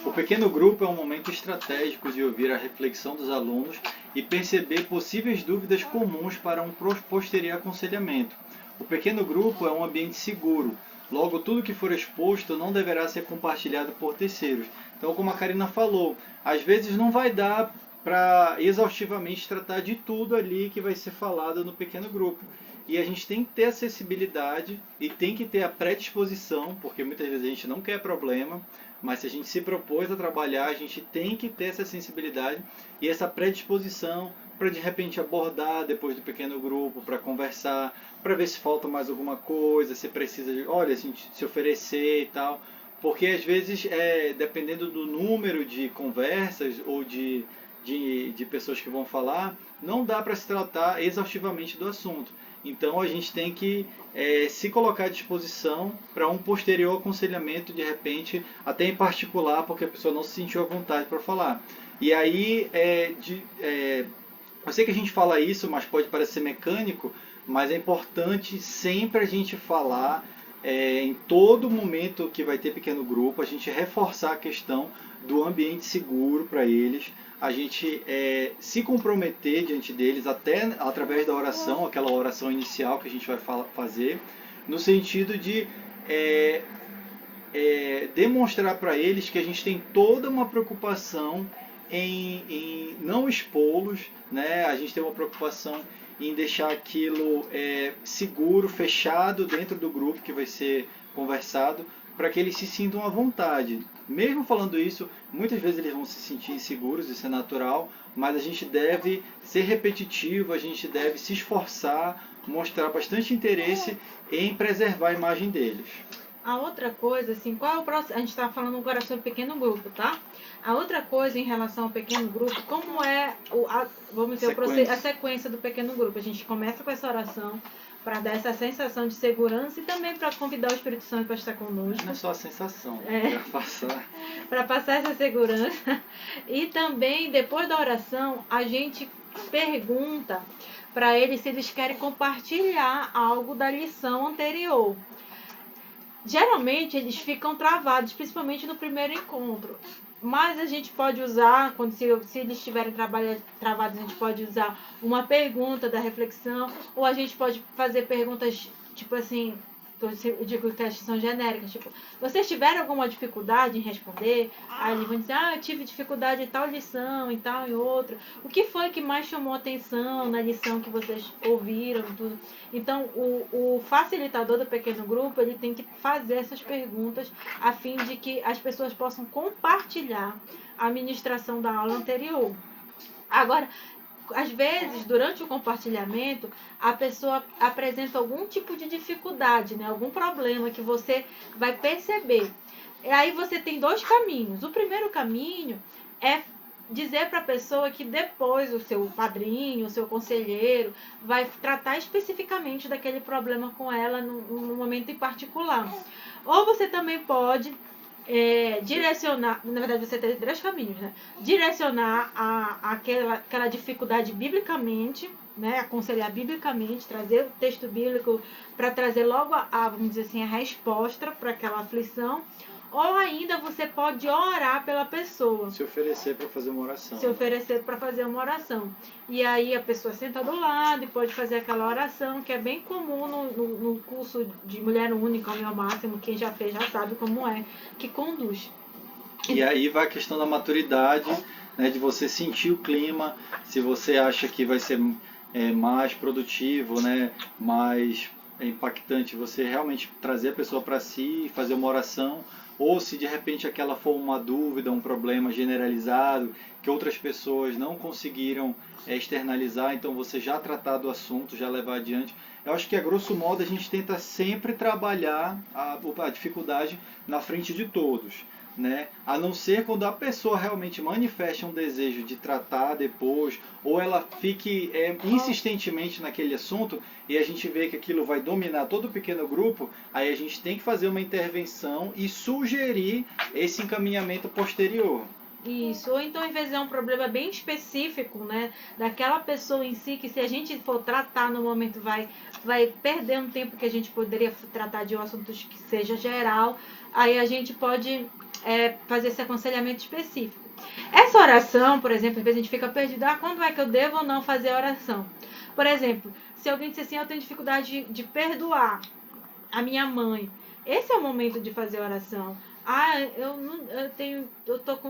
O pequeno grupo é um momento estratégico de ouvir a reflexão dos alunos e perceber possíveis dúvidas comuns para um posterior aconselhamento. O pequeno grupo é um ambiente seguro, logo tudo que for exposto não deverá ser compartilhado por terceiros. Então, como a Karina falou, às vezes não vai dar para exaustivamente tratar de tudo ali que vai ser falado no pequeno grupo. E a gente tem que ter acessibilidade e tem que ter a predisposição, porque muitas vezes a gente não quer problema, mas se a gente se propôs a trabalhar, a gente tem que ter essa sensibilidade e essa predisposição para de repente abordar depois do pequeno grupo, para conversar, para ver se falta mais alguma coisa, se precisa, olha, se oferecer e tal. Porque às vezes, dependendo do número de conversas ou de pessoas que vão falar, não dá para se tratar exaustivamente do assunto. Então a gente tem que se colocar à disposição para um posterior aconselhamento, de repente, até em particular, porque a pessoa não se sentiu à vontade para falar. E aí, eu sei que a gente fala isso, mas pode parecer mecânico, mas é importante sempre a gente falar, em todo momento que vai ter pequeno grupo, a gente reforçar a questão do ambiente seguro para eles, a gente se comprometer diante deles, até através da oração, aquela oração inicial que a gente vai fazer, no sentido de demonstrar para eles que a gente tem toda uma preocupação em não expô-los, né? A gente tem uma preocupação em deixar aquilo seguro, fechado dentro do grupo que vai ser conversado, para que eles se sintam à vontade. Mesmo falando isso, muitas vezes eles vão se sentir inseguros, isso é natural, mas a gente deve ser repetitivo, a gente deve se esforçar, mostrar bastante interesse em preservar a imagem deles. A outra coisa, assim, qual é o próximo? A gente está falando agora sobre pequeno grupo, tá? A outra coisa em relação ao pequeno grupo, como é a sequência do pequeno grupo? A gente começa com essa oração para dar essa sensação de segurança e também para convidar o Espírito Santo para estar conosco. Não é só a sensação, para passar essa segurança. E também, depois da oração, a gente pergunta para eles se eles querem compartilhar algo da lição anterior. Geralmente eles ficam travados, principalmente no primeiro encontro. Mas a gente pode usar, se eles estiverem travados, a gente pode usar uma pergunta da reflexão, ou a gente pode fazer perguntas, tipo assim, eu digo que são genéricas, tipo, vocês tiveram alguma dificuldade em responder? Aí eles vão dizer, eu tive dificuldade em tal lição, em tal e outra. O que foi que mais chamou atenção na lição que vocês ouviram? Tudo? Então, o facilitador do pequeno grupo, ele tem que fazer essas perguntas a fim de que as pessoas possam compartilhar a ministração da aula anterior. Agora, às vezes, durante o compartilhamento, a pessoa apresenta algum tipo de dificuldade, né? Algum problema que você vai perceber. E aí você tem dois caminhos. O primeiro caminho é dizer para a pessoa que depois o seu padrinho, o seu conselheiro, vai tratar especificamente daquele problema com ela num momento em particular. Ou você também pode direcionar, na verdade você tem três caminhos, né? Direcionar aquela dificuldade biblicamente, né? Aconselhar biblicamente, trazer o texto bíblico para trazer logo vamos dizer assim, a resposta para aquela aflição. Ou ainda você pode orar pela pessoa. Se oferecer para fazer uma oração. Se oferecer para fazer uma oração. E aí a pessoa senta do lado e pode fazer aquela oração, que é bem comum no curso de Mulher Única, ao meu máximo. Quem já fez já sabe como é que conduz. E aí vai a questão da maturidade, né, de você sentir o clima, se você acha que vai ser mais produtivo, né, mais impactante você realmente trazer a pessoa para si e fazer uma oração, ou se de repente aquela for uma dúvida, um problema generalizado, que outras pessoas não conseguiram externalizar, então você já tratar do assunto, já levar adiante. Eu acho que, a grosso modo, a gente tenta sempre trabalhar a dificuldade na frente de todos, né? A não ser quando a pessoa realmente manifesta um desejo de tratar depois, ou ela fique insistentemente naquele assunto, e a gente vê que aquilo vai dominar todo o pequeno grupo, aí a gente tem que fazer uma intervenção e sugerir esse encaminhamento posterior. Isso, ou então às vezes é um problema bem específico, né, daquela pessoa em si, que se a gente for tratar no momento vai perder um tempo que a gente poderia tratar de um assunto que seja geral, aí a gente pode fazer esse aconselhamento específico. Essa oração, por exemplo, às vezes a gente fica perdido, quando é que eu devo ou não fazer a oração? Por exemplo, se alguém disser assim, eu tenho dificuldade de perdoar a minha mãe, esse é o momento de fazer a oração. A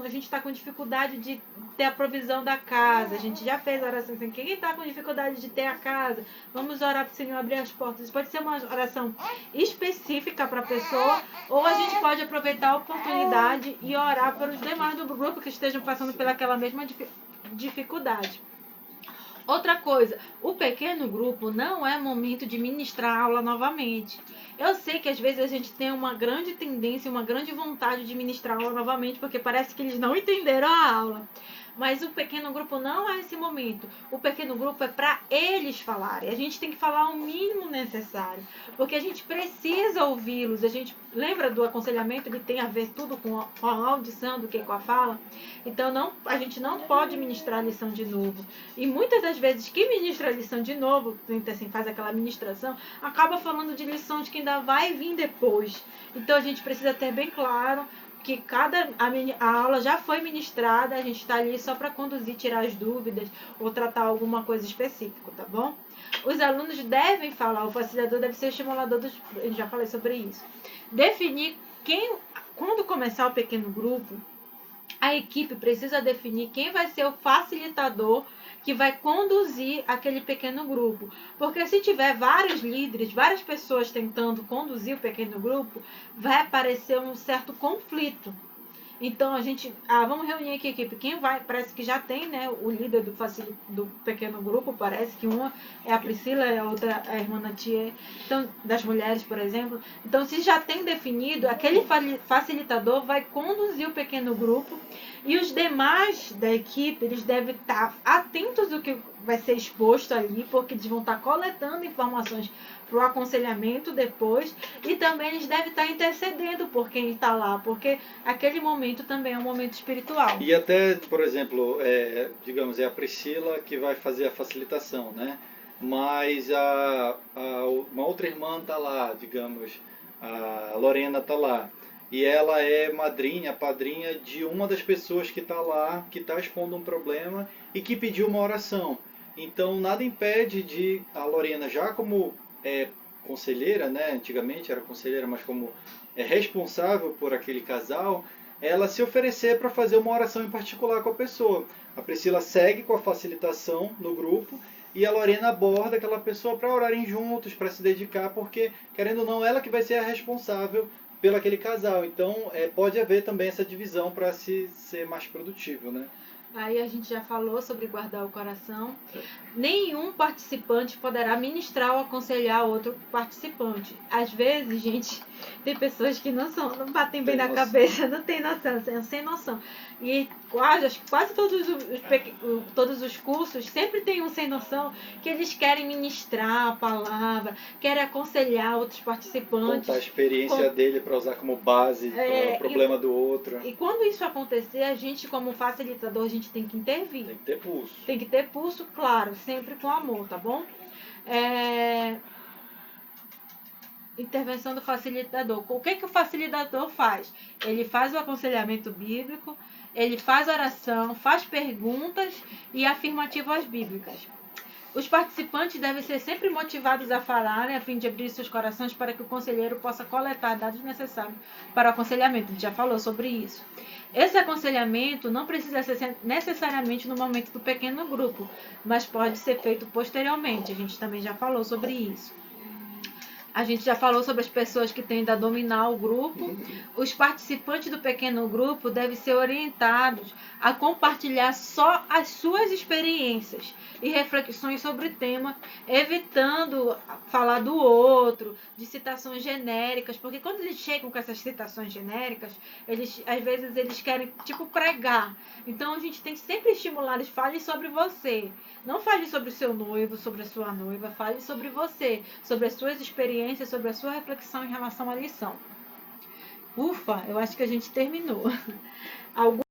gente está com dificuldade de ter a provisão da casa. A gente já fez a oração assim, quem está com dificuldade de ter a casa? Vamos orar para o Senhor abrir as portas. Pode ser uma oração específica para a pessoa, ou a gente pode aproveitar a oportunidade e orar para os demais do grupo que estejam passando pelaquela mesma dificuldade. Outra coisa, o pequeno grupo não é momento de ministrar a aula novamente. Eu sei que às vezes a gente tem uma grande tendência, uma grande vontade de ministrar a aula novamente, porque parece que eles não entenderam a aula. Mas o pequeno grupo não é esse momento. O pequeno grupo é para eles falarem. A gente tem que falar o mínimo necessário, porque a gente precisa ouvi-los. A gente lembra do aconselhamento, ele tem a ver tudo com a audição do que com a fala. Então a gente não pode ministrar a lição de novo. E muitas das vezes quem ministra a lição de novo, assim, faz aquela ministração, acaba falando de lições que ainda vai vir depois. Então a gente precisa ter bem claro que a aula já foi ministrada, a gente está ali só para conduzir, tirar as dúvidas ou tratar alguma coisa específica, tá bom? Os alunos devem falar, o facilitador deve ser o estimulador dos... Eu já falei sobre isso. Definir quando começar o pequeno grupo, a equipe precisa definir quem vai ser o facilitador que vai conduzir aquele pequeno grupo. Porque se tiver vários líderes, várias pessoas tentando conduzir o pequeno grupo, vai aparecer um certo conflito. Então a gente, vamos reunir aqui a equipe. Quem vai, parece que já tem, né, o líder do pequeno grupo, parece que uma é a Priscila, a outra é a irmã Natia, então, das mulheres, por exemplo. Então, se já tem definido, aquele facilitador vai conduzir o pequeno grupo e os demais da equipe, eles devem estar atentos ao que vai ser exposto ali, porque eles vão estar coletando informações para o aconselhamento depois, e também eles devem estar intercedendo por quem está lá, porque aquele momento também é um momento espiritual. E até, por exemplo, digamos, é a Priscila que vai fazer a facilitação, né? Mas uma outra irmã está lá, digamos, a Lorena está lá, e ela é padrinha de uma das pessoas que está lá, que está expondo um problema e que pediu uma oração. Então, nada impede de a Lorena, já como conselheira, né? Antigamente era conselheira, mas como responsável por aquele casal, ela se oferecer para fazer uma oração em particular com a pessoa. A Priscila segue com a facilitação no grupo e a Lorena aborda aquela pessoa para orarem juntos, para se dedicar, porque, querendo ou não, ela que vai ser a responsável pelo aquele casal. Então, pode haver também essa divisão para se ser mais produtivo, né? Aí a gente já falou sobre guardar o coração. Nenhum participante poderá ministrar ou aconselhar outro participante. Às vezes, gente, tem pessoas que não batem bem na cabeça, não tem noção, sem noção. E quase todos os cursos sempre tem um sem noção que eles querem ministrar a palavra, querem aconselhar outros participantes. Contar a experiência dele para usar como base para o problema do outro. E quando isso acontecer, a gente, como facilitador, a gente tem que intervir. Tem que ter pulso. Tem que ter pulso, claro, sempre com amor, tá bom? Intervenção do facilitador. O que o facilitador faz? Ele faz o aconselhamento bíblico, ele faz oração, faz perguntas e afirmativas bíblicas. Os participantes devem ser sempre motivados a falarem, a fim de abrir seus corações para que o conselheiro possa coletar dados necessários para o aconselhamento. A gente já falou sobre isso. Esse aconselhamento não precisa ser necessariamente no momento do pequeno grupo, mas pode ser feito posteriormente. A gente também já falou sobre isso. A gente já falou sobre as pessoas que tendem a dominar o grupo. Os participantes do pequeno grupo devem ser orientados a compartilhar só as suas experiências e reflexões sobre o tema, evitando falar do outro, de citações genéricas, porque quando eles chegam com essas citações genéricas, às vezes eles querem tipo pregar. Então a gente tem que sempre estimular eles, fale sobre você. Não fale sobre o seu noivo, sobre a sua noiva, fale sobre você, sobre as suas experiências, sobre a sua reflexão em relação à lição. Ufa, eu acho que a gente terminou.